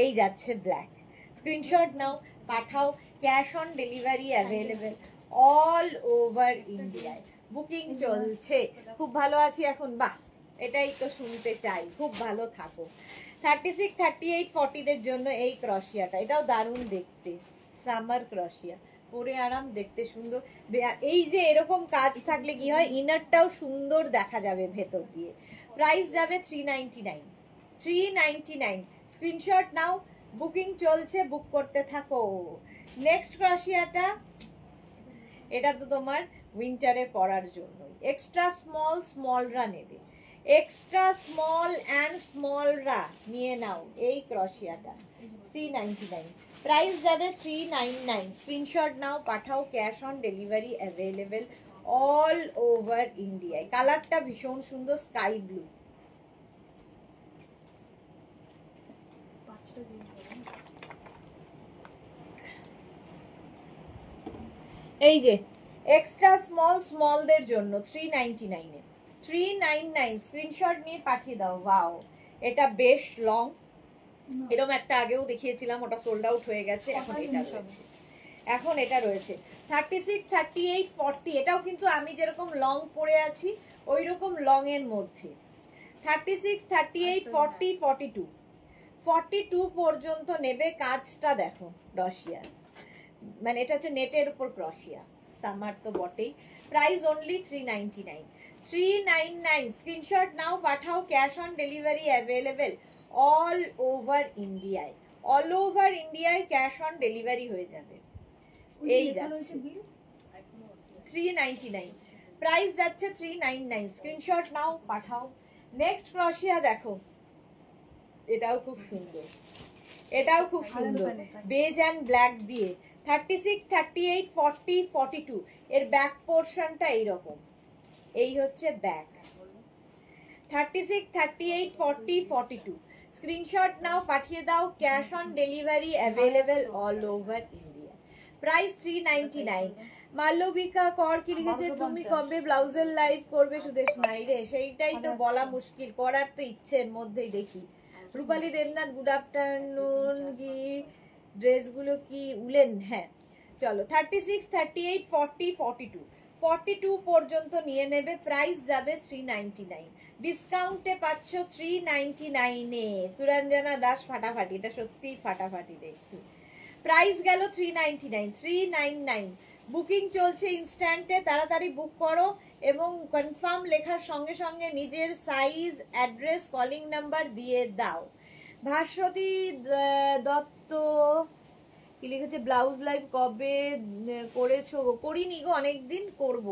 এই যাচ্ছে ব্ল্যাক। স্ক্রিনশট নাও পাঠাও। Cash on delivery available all over ইন্ডিয়ায়। বুকিং চলছে। খুব ভালো আছি এখন, বাহ এটাই তো শুনতে চাই, খুব ভালো থাকো। 36, 38, 40 দের জন্য এই ক্রশিয়াটা, এটাও দারুণ দেখতে, সামার ক্রশিয়া, পরে আরাম, দেখতে সুন্দর। এই যে এরকম কাজ থাকলে কি হয়, ইনারটাও সুন্দর দেখা যাবে ভেতর দিয়ে। প্রাইস যাবে 399, 399। স্ক্রিনশট নাও, বুকিং চলছে, বুক করতে থাকো। নেক্সট ক্রশিয়াটা, এটা তো তোমার উইন্টারে পরার জন্য। এক্সট্রা স্মলরা নেবে, এক্সট্রা স্মল অ্যান্ড স্মলরা নিয়ে নাও এই ক্রশিয়াটা। 399, প্রাইস যাবে 399। স্ক্রিনশট নাও পাঠাও। Cash on delivery available all over ইন্ডিয়ায়। কালারটা ভীষণ সুন্দর, স্কাই ব্লু। এই যে এক্সট্রা স্মলদের জন্য 399 এ, 399। স্ক্রিনশট নিয়ে পাঠিয়ে দাও। ওয়াও, এটা বেশ লং, এরকম একটা আগেও দেখিয়েছিলাম, ওটা সোল্ড আউট হয়ে গেছে, এখন এটা রয়েছে, এখন এটা রয়েছে। 36, 38, 40, এটাও কিন্তু আমি যেরকম লং পরে আছি ওই রকম লং এর মধ্যে। 36, 38, 40, 42, 42 পর্যন্ত নেবে। কাজটা দেখো রশিয়ার, মানে এটা হচ্ছে নেটের উপর ক্রশিয়া, সামার তো বটেই। Price only 399, 399। স্ক্রিনশট নাও পাঠাও। Cash on delivery available all over ইন্ডিয়ায়, অল ওভার ইন্ডিয়ায় ক্যাশ অন ডেলিভারি হয়ে যাবে। এই যাচ্ছে 399, প্রাইস যাচ্ছে 399। স্ক্রিনশট নাও পাঠাও। নেক্সট ক্রশিয়া দেখো, এটাও খুব সুন্দর, এটাও খুব সুন্দর, বেজ অ্যান্ড ব্ল্যাক দিয়ে। 36, 38, 40, 42 এর ব্যাক পোর্শনটা এইরকম, এই হচ্ছে ব্যাক। 36, 38, 40, 42। স্ক্রিনশট নাও, পাঠিয়ে দাও। Cash on delivery available all over India. Price 399। মাল্লবিকা কর কি লিখেছে, তুমি কবে ব্লাউজের লাইভ করবে সুদেশ? নাই রে, সেইটাই তো বলা মুশকিল, করার তো ইচ্ছের মধ্যেই দেখি। রূপালী দেবনাথ গুড আফটারনুন। কি ড্রেসগুলো কি উলেন? হ্যাঁ চলো 36, 38, 40, 42 42 পর্যন্ত নিয়ে নেবে। প্রাইস যাবে 399। ডিসকাউন্টে পাচ্ছ 399 এ। সুরঞ্জনা দাস ফাটাফাটি, এটা সত্যি ফাটাফাটি দেখছি। প্রাইস গেল 399, 399। বুকিং চলছে ইনস্ট্যান্টে, তাড়াতাড়ি বুক করো এবং কনফার্ম লেখার সঙ্গে সঙ্গে নিজের সাইজ, অ্যাড্রেস, কলিং নাম্বার দিয়ে দাও। ভাস্বতী দত্ত কি লিখেছে, ব্লাউজ লাইভ কবে করেছো? করিনি গো, অনেকদিন করব।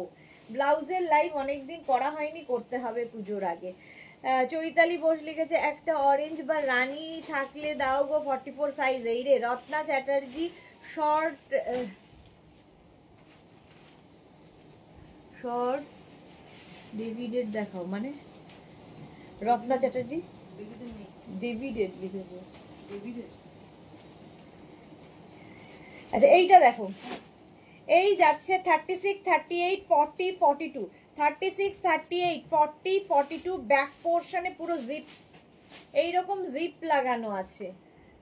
ব্লাউজের লাইভ অনেকদিন করা হয়নি, করতে হবে পুজোর আগে। চৈতালি বোস লিখেছে একটা অরেঞ্জ বা রানী থাকলে দাও গো 44 সাইজ। এই রে রত্না চ্যাটার্জি শর্ট ডেভিডেড দেখাও, মানে রত্না চ্যাটার্জি ডেভিডেড লিখেছে। আচ্ছা এইটা দেখো, এই যাচ্ছে 36, 38, 40, 42, 36, 38, 40, 42। ব্যাক পোর্শনে পুরো জিপ, এইরকম জিপ লাগানো আছে,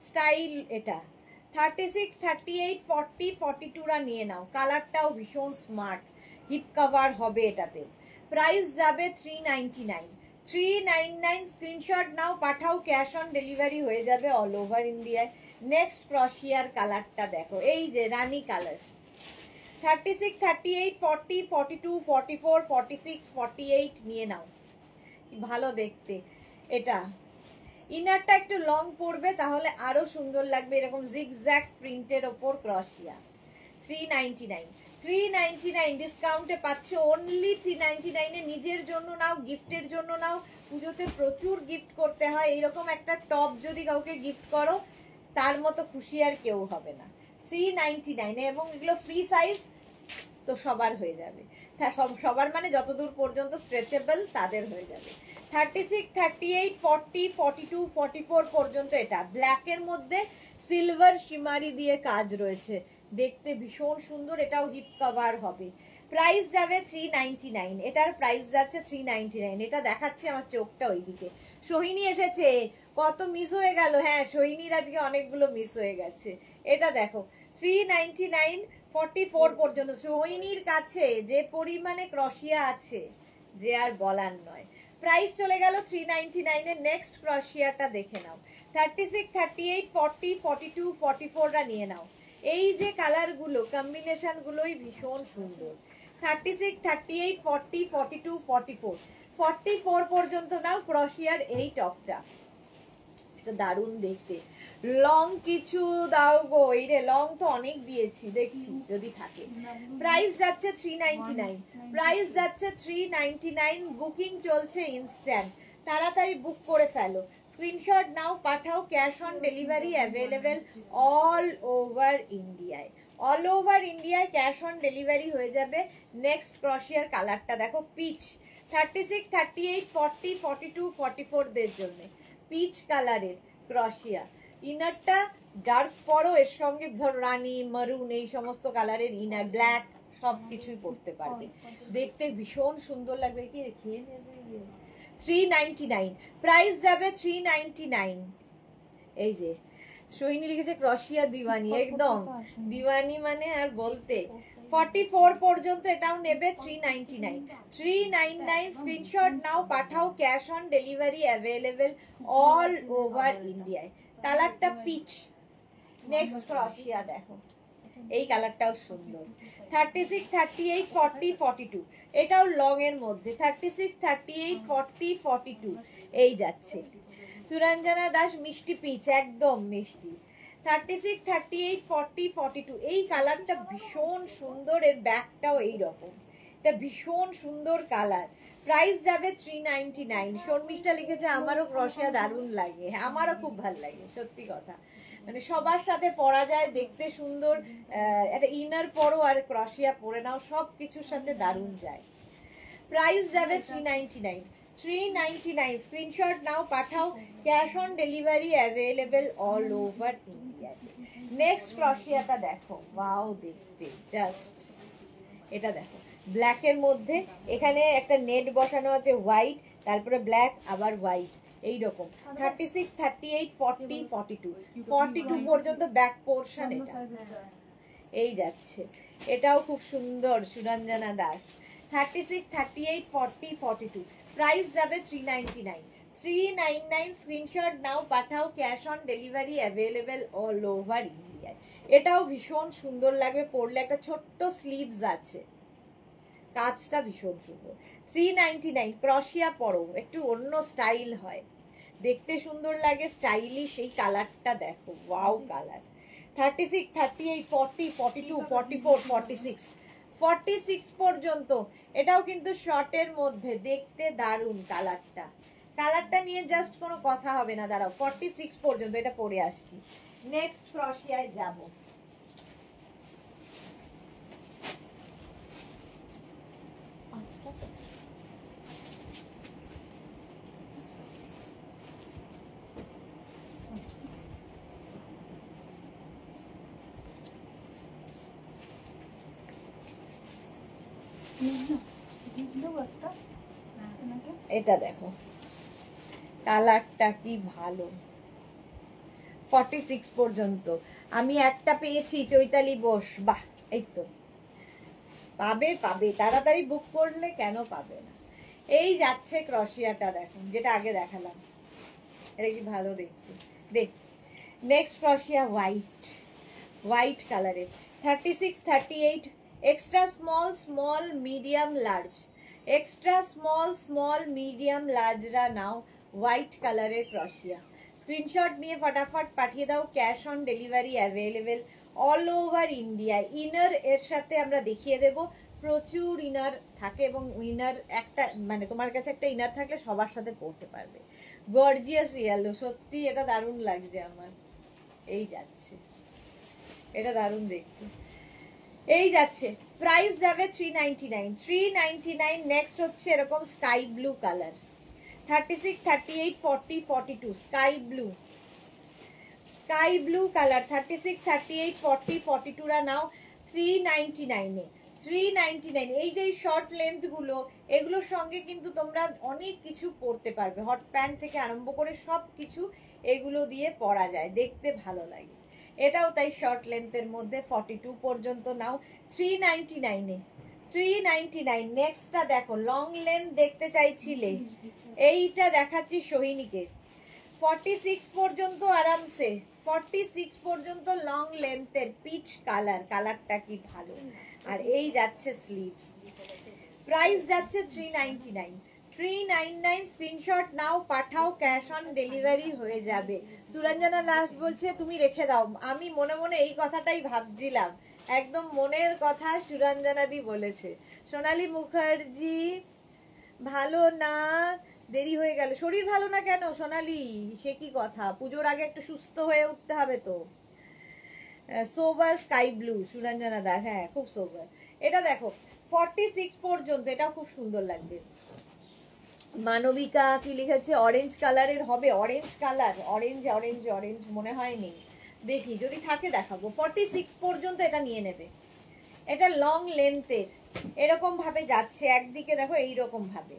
স্টাইল এটা। 36, 38, 40, 42রা নিয়ে নাও। কালারটাও ভীষণ স্মার্ট, হিপ কভার হবে এটাতে। প্রাইস যাবে 399, 399। স্ক্রিনশট নাও, পাঠাও। ক্যাশ অন ডেলিভারি হয়ে যাবে অল ওভার ইন্ডিয়ায়। নেক্সট ক্রশিয়ার কালারটা দেখো, এই যে রানী কালার। 36, 38, 40, 42, 44, 46, 48 নিয়ে নাও। ভালো দেখতে এটা। ইনারটা একটু লং পড়বে, তাহলে আরো সুন্দর লাগবে। এরকম জিগজ্যাগ প্রিন্টের ওপর ক্রশিয়া। 399, 399 ডিসকাউন্টে পাচ্ছ অনলি 399 এ। নিজের জন্য নাও, গিফটের জন্য নাও। পুজোতে প্রচুর গিফট করতে হয়, এইরকম একটা টপ যদি কাউকে গিফট করো তার মতো খুশি আর কেউ হবে না। 399 এবং এগুলো ফ্রি সাইজ, তো সবার হয়ে যাবে। সবার মানে যতদূর পর্যন্ত স্ট্রেচেবল তাদের হয়ে যাবে। 36, 38, 40, 42, 44 পর্যন্ত এটা ব্ল্যাকের মধ্যে সিলভার শিমারি দিয়ে কাজ রয়েছে, দেখতে ভীষণ সুন্দর। এটাও হিপ কভার হবে। প্রাইস যাবে 399। এটার প্রাইস যাচ্ছে 399। এটা দেখাচ্ছে, আমার চোখটা ওইদিকে। সোহিনী এসেছে, কত মিস হয়ে গেল। হ্যাঁ সোহিনীর আজকে অনেকগুলো মিস হয়ে গেছে। এটা দেখো 399, 44 পর্যন্ত। সোহিনীর কাছে যে পরিমাণে ক্রশিয়া আছে যে আর বলার নয়। প্রাইস চলে গেল 399 এর। নেক্সট ক্রশিয়াটা দেখে নাও। 36, 38, 40, 42, 44রা নিয়ে নাও। এই যে কালারগুলো, কম্বিনেশনগুলোই ভীষণ সুন্দর। 36, 38, 40, 42, 44, 44 পর্যন্ত নাও ক্রশিয়ার এই টপটা। এটা দারুণ দেখতে। লং কিছু দাও গো। এই রে লং তো অনেক দিয়েছি, দেখছি যদি থাকে। প্রাইস যাচ্ছে 399, প্রাইস যাচ্ছে 399। বুকিং চলছে ইনস্ট্যান্ট, তাড়াতাড়ি বুক করে ফেলো। স্ক্রিনশট নাও, পাঠাও। Cash on delivery available all over ইন্ডিয়ায়। অল ওভার ইন্ডিয়ায় ক্যাশ অন ডেলিভারি হয়ে যাবে। নেক্সট ক্রশিয়ার কালারটা দেখো, পিচ। 36, 38, 40, 42, 44 দের জন্য পিচ কালারের ক্রশিয়া। ইনারটা ডার্ক পরো, এর সঙ্গে ধর রানী, মারুন, এই সমস্ত কালারের ইনার, ব্ল্যাক, সব কিছুই পরতে পারবে, দেখতে ভীষণ সুন্দর লাগবে। কি খেয়ে নেবে। 399 প্রাইস যাবে 399। এই যে সোহিনী লিখেছে ক্রশিয়া দিওয়ানি, একদম দিওয়ানি মানে আর বলতে। 44 পর্যন্ত এটাও নেবে 399, 399। স্ক্রিনশট নাও, পাঠাও। Cash on delivery available all over ইন্ডিয়ায়। কালারটা পিচ। নেক্সট ক্রশিয়া দেখো, এই কালারটাও সুন্দর। 36, 38, 40, 42 এটাও লং এর মধ্যে। 36, 38, 40, 42 এই যাচ্ছে। সুরঞ্জনা দাস মিষ্টি পিচ, একদম মিষ্টি। 36, 38, 40, 42 এই কালারটা ভীষণ সুন্দর। এর ব্যাকটাও এইরকম, এটা ভীষণ সুন্দর কালার। প্রাইস যাবে 399। শর্মিষ্ঠা লিখেছে আমারও ক্রশিয়া দারুণ লাগে। হ্যাঁ আমারও খুব ভালো লাগে, সত্যি কথা। মানে সবার সাথে পরা যায়, দেখতে সুন্দর। একটা ইনার পরো আর ক্রশিয়া পরে নাও, সব কিছুর সাথে দারুণ যায়। প্রাইস যাবে 399। 399 স্ক্রিনশট নাও, পাঠাও, cash on delivery available all over India. Next ক্রশিয়াটা দেখো, ওয়াও দেখতে জাস্ট, এটা দেখো ব্ল্যাকের মধ্যে, এখানে একটা নেট বসানো আছে হোয়াইট, তারপরে ব্ল্যাক আবার হোয়াইট, এইরকম 36, 38, 40, 42 42 পর্যন্ত ব্যাক পোর্শন এটা এই যাচ্ছে। এটাও খুব সুন্দর, সুরঞ্জনা দাস। 36, 38, 40, 42 প্রাইস যাবে 399। 399 স্ক্রিনশট নাও, পাঠাও, cash on delivery available all over ইন্ডিয়ায়। এটাও ভীষণ সুন্দর লাগবে পরলে, একটা ছোট্ট স্লিভস আছে, কাজটা ভীষণ সুন্দর। 399 ক্রশিয়া পরো, একটু অন্য স্টাইল হয়, দেখতে সুন্দর লাগে, স্টাইলিশ। এই কালারটা দেখো, ওয়াও কালার। 36, 38, 40, 42, 44, 46 46 পর্যন্ত। এটাও কিন্তু শর্টের মধ্যে, দেখতে দারুণ কালারটা। কালারটা নিয়ে জাস্ট কোনো কথা হবে না, দাঁড়াও 46 পর্যন্ত এটা পরে আসছি। নেক্সট ক্রশিয়ায় যাব। এটা দেখো কালারটা কি ভালো, 46 পর্যন্ত। আমি একটা পেয়েছি, চৈতালি বোস, বাহ, এই তো পাবে পাবে, তাড়াতাড়ি বুক করলে কেন পাবে না। এই যাচ্ছে ক্রশিয়াটা, দেখো যেটা আগে দেখালাম, এটা কি ভালো দেখতে, দেখ। নেক্সট ক্রশিয়া হোয়াইট, হোয়াইট কালারের 36, 38 extra small, small, medium, large, extra small, small, medium, লার্জরা নাও। হোয়াইট কালারের ক্রশিয়া, স্ক্রিনশট নিয়ে ফটাফট পাঠিয়ে দাও, cash on delivery available all over India. ইনার এর সাথে আমরা দেখিয়ে দেব, প্রচুর ইনার থাকে, এবং ইনার একটা মানে তোমার কাছে একটা ইনার থাকলে সবার সাথে পরতে পারবে। গর্জিয়াস ইয়েলো, সত্যি এটা দারুণ লাগছে আমার। এই যাচ্ছে, এটা দারুণ দেখতে। এই যাচ্ছে, প্রাইস যাবে 399। 399 নেক্সট হচ্ছে এরকম sky blue colour, 36, 38, 40, 42 sky blue, sky blue colour 36, 38, 40, 42 রা নাও 399 এ। 399 এই যে শর্ট লেন্থ গুলো, এগুলোর সঙ্গে কিন্তু তোমরা অনেক কিছু পরতে পারবে, হট প্যান্ট থেকে আরম্ভ করে সব কিছু এগুলো দিয়ে পরা যায়, দেখতে ভালো লাগে। এটাও তাই শর্ট লেন্থের মধ্যে 42 পর্যন্ত নাও 399 এ। 399 নেক্সটটা দেখো, লং লেন্থ দেখতে চাইছিলে, এইটা দেখাচ্ছি সোহিনীকে। 46 পর্যন্ত আরামসে, 46 পর্যন্ত লং লেন্থের পিচ কালার, কালারটা কি ভালো। আর এই যাচ্ছে স্লিভস, প্রাইস যাচ্ছে 399। 399 স্ক্রিনশট নাও, পাঠাও, ক্যাশ অন ডেলিভারি হয়ে যাবে। সুরঞ্জনা লাস্ট বলছে তুমি রেখে দাও, আমি মনে মনে এই কথাটাই ভাবছিলাম, একদম মনের কথা সুরঞ্জনা দি বলেছে। সোনালী মুখার্জি, ভালো না, দেরি হয়ে গেল, শরীর ভালো না কেন সোনালী, সে কি কথা, পুজোর আগে একটু সুস্থ হয়ে উঠতে হবে তো। সোবার স্কাই ব্লু, সুরঞ্জনা দাস, হ্যাঁ খুব সোবার। এটা দেখো 46 পর্যন্ত, এটাও খুব সুন্দর লাগবে। মানবিকা কি লিখেছে, অরেঞ্জ কালারের হবে, orange colour, orange orange orange মনে হয়নি, দেখি যদি থাকে দেখাবো। 46 পর্যন্ত এটা নিয়ে নেবে, এটা লং লেন্থের, এরকম ভাবে যাচ্ছে, একদিকে দেখো এইরকম ভাবে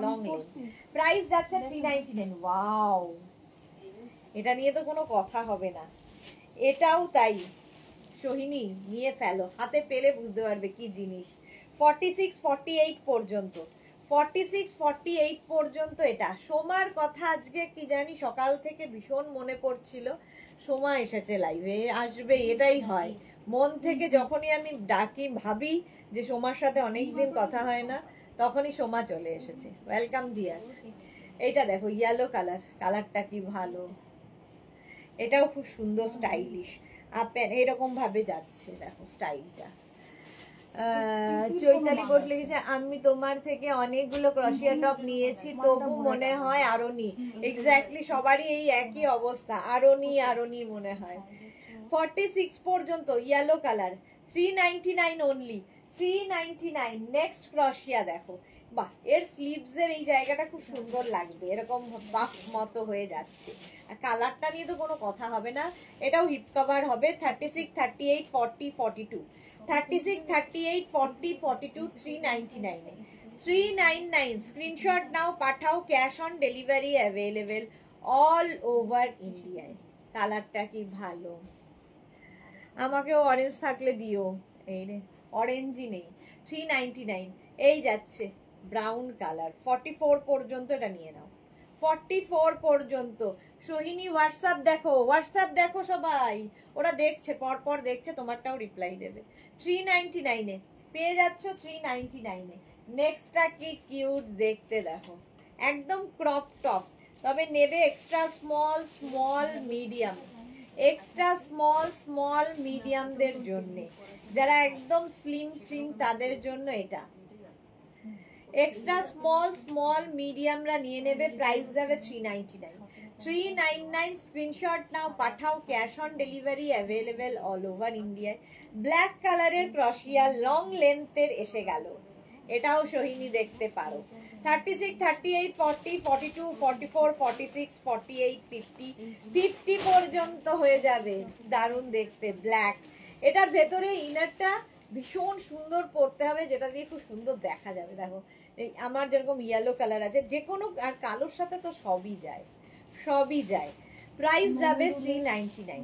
লং লেন্থ, প্রাইস যাচ্ছে 399। ওয়াও, এটা নিয়ে তো কোনো কথা হবে না, এটাও তাই। সোহিনী নিয়ে ফেলো, হাতে পেলে বুঝতে পারবে কি জিনিস। 46, 48 পর্যন্ত, 46, 48 পর্যন্ত এটা। সোমার কথা আজকে কি জানি সকাল থেকে ভীষণ মনে পড়ছিল, সোমা এসেছে লাইভে, আসবে, এটাই হয় মন থেকে, যখনই আমি ডাকি ভাবি যে সোমার সাথে অনেকদিন কথা হয় না, তখনই সোমা চলে এসেছে। Welcome deer. এইটা দেখো ইয়েলো কালার, কালারটা কি ভালো, এটাও খুব সুন্দর স্টাইলিশ, আপেন এরকম ভাবে যাচ্ছে, দেখো স্টাইলটা। চৈতালি বোস লিখেছে, আমি তোমার থেকে অনেকগুলো ক্রশিয়া টপ নিয়েছি, তবু মনে হয় আরো নি। এক্স্যাক্টলি, সবারই এই একই অবস্থা, আরো নি মনে হয়। 46 পর্যন্ত ইয়েলো কালার, 399 অনলি, 399। নেক্সট ক্রশিয়া দেখো, বাহ, এর স্লিভস এর এই জায়গাটা খুব সুন্দর লাগবে, এরকম বাফ মতো হয়ে যাচ্ছে। আর কালারটা নিয়ে তো কোনো কথা হবে না, এটাও হিপ কভার হবে। 36, 38, 40, 42, 36, 38, 40, 42, 399 399। স্ক্রিনশট নাও, পাঠাও, cash on delivery available all over ইন্ডিয়ায়। কালারটা কি ভালো, আমাকেও অরেঞ্জ থাকলে দিও। এই রে, অরেঞ্জই নেই। 399 এই যাচ্ছে ব্রাউন কালার। 44 পর্যন্ত এটা নিয়ে নাও, 44 পর্যন্ত। সোহিনী হোয়াটসঅ্যাপ দেখো, হোয়াটসঅ্যাপ দেখো সবাই, ওরা দেখছে, পরপর দেখছে, তোমারটাও রিপ্লাই দেবে। 399 পেয়ে যাচ্ছ, 399। নেক্সটটা কি কিউট দেখতে, দেখো একদম ক্রপ টপ, তবে নেবে extra small small medium, extra small small মিডিয়ামদের জন্যে, যারা একদম স্লিম ট্রিম তাদের জন্য এটা। এক্সট্রা স্মল স্মল মিডিয়ামরা নিয়ে নেবে, প্রাইস যাবে 399 399। স্ক্রিনশট নাও, পাঠাও, cash on delivery available all over ইন্ডিয়ায়। ব্ল্যাক কালারের ক্রশিয়া লং লেন্থের এসে গেল, এটাও সোহিনী দেখতে পারো। 36, 38, 40, 42, 44, 46, 48, 50, 50 পর্যন্ত হয়ে যাবে। দারুণ দেখতে ব্ল্যাক, এটার ভেতরে ইনারটা ভীষণ সুন্দর পরতে হবে, যেটা দিয়ে খুব সুন্দর দেখা যাবে। দেখো এই আমার যেরকম ইয়েলো কালার আছে, যে কোনো আর কালোর সাথে তো সবই যায়, সবই যায়। প্রাইস যাবে 399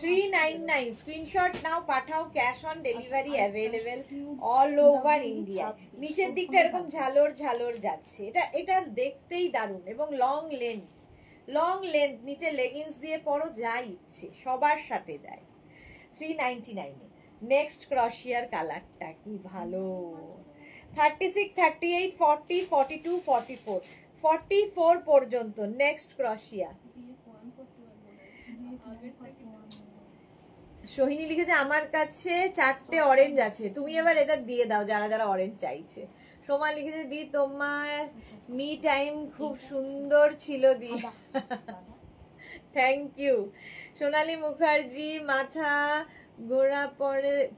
399। স্ক্রিনশট নাও, পাঠাও, cash on delivery available all over India. নিচের দিকটা এরকম ঝালর ঝালর যাচ্ছে, এটা দেখতেই দারুণ, এবং লং লেন্থ, লং লেন্থ, নিচে লেগিংস দিয়ে পরো, যা ইচ্ছে, সবার সাথে যায়। 399। নেক্সট ক্রশিয়ার কালারটা কি ভালো। 36, 38, 40, 42, 44, 44 পর্যন্ত নেক্সট ক্রশিয়া। সোহিনী লিখেছে আমার কাছে 4টে অরেঞ্জ আছে, তুমি এবার এটা দিয়ে দাও যারা যারা অরেঞ্জ চাইছে। সোমা লিখেছে দি তোমার মি টাইম খুব সুন্দর ছিল দি, থ্যাংক ইউ। সোনালী মুখার্জি, মাথা গোড়া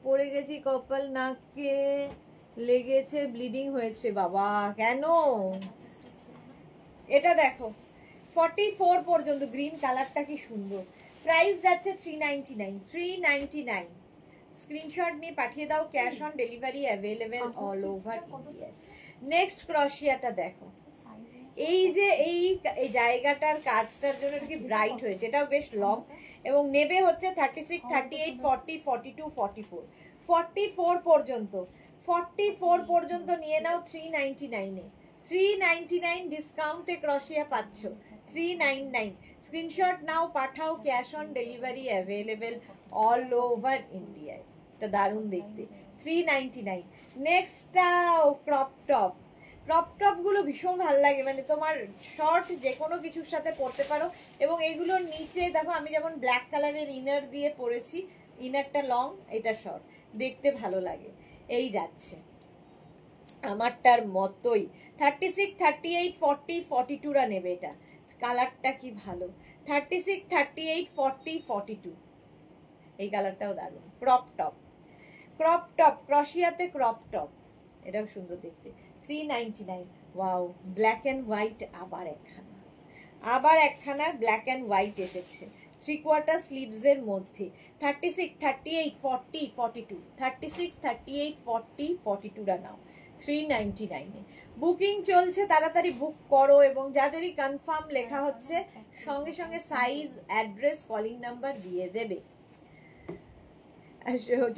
পড়ে গেছি, কপাল নাকে লেগেছে, ব্লিডিং হয়েছে, বাবা কেন? এটা দেখো 44 পর্যন্ত, গ্রিন কালারটা কি সুন্দর। প্রাইস যাচ্ছে 399 399। স্ক্রিনশট নিয়ে পাঠিয়ে দাও, cash on delivery available all over India. Next ক্রশিয়াটা দেখো, এই যে এই জায়গাটার কাজটার জন্য কি ব্রাইট হয়েছে, এটাও বেশ লং, এবং নেবে হচ্ছে 36, 38, 40, 42, 44, 44 পর্যন্ত। 44 পর্যন্ত নিয়ে নাও 399 399 ডিসকাউন্টে ক্রশিয়া পাচ্ছ 399। স্ক্রিনশট নাও, পাঠাও, cash on delivery available all over ইন্ডিয়ায়। এটা দারুণ দেখতে, 399। নেক্সটটাও ক্রপ টপ, ক্রপ টপ গুলো ভীষণ ভালো লাগে, মানে তোমার শর্ট যে কোনো কিছুর সাথে পরতে পারো। এবং এইগুলোর নিচে দেখো, আমি যেমন ব্ল্যাক কালারের ইনার দিয়ে পরেছি, ইনারটা লং, এটা শর্ট, দেখতে ভালো লাগে। এই যাচ্ছে আমারটার মতোই। 36, 38, 40, 42রা নেবে এটা, কালারটা কি ভালো। 36, 38, 40, 42, এই কালারটাও দারুণ। ক্রপ টপ, ক্রপ টপ, ক্রশিয়াতে ক্রপ টপ, এটাও সুন্দর দেখতে। 399। ওয়াও, ব্ল্যাক অ্যান্ড হোয়াইট আবার একখানা ব্ল্যাক অ্যান্ড হোয়াইট এসেছে 3/4 স্লিভসের মধ্যে। 36, 38, 40, 42, 36, 38, 40, 42রা নাও 399-এ। বুকিং চলছে, তাড়াতাড়ি বুক করো, এবং যাদেরই কনফার্ম লেখা হচ্ছে সঙ্গে সঙ্গে সাইজ, অ্যাড্রেস, কলিং নাম্বার দিয়ে দেবে।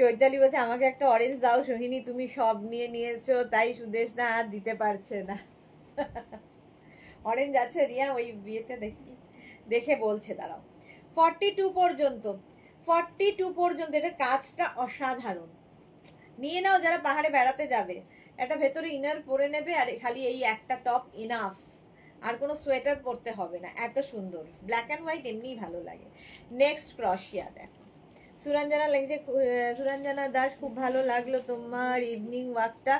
চৈতালি বলছে আমাকে একটা অরেঞ্জ দাও সোহিনী, তুমি সব নিয়ে নিয়েছো তাই সুদেশ না আর দিতে পারছে না। অরেঞ্জ আছে রিয়া, ওই বিয়েতে দেখে বলছে, দাঁড়াও। 42 পর্যন্ত, 42 পর্যন্ত, এটা কাজটা অসাধারণ, নিয়ে নাও যারা পাহাড়ে বেড়াতে যাবে। একটা ভেতরে ইনার পরে নেবে, আর খালি এই একটা টপ ইনাফ, আর কোনো সোয়েটার পরতে হবে না, এত সুন্দর। ব্ল্যাক অ্যান্ড হোয়াইট এমনিই ভালো লাগে। নেক্সট ক্রশিয়া দেখো, সুরঞ্জনা লিখছে, সুরঞ্জনা দাস খুব ভালো লাগলো তোমার ইভিনিং ওয়াকটা,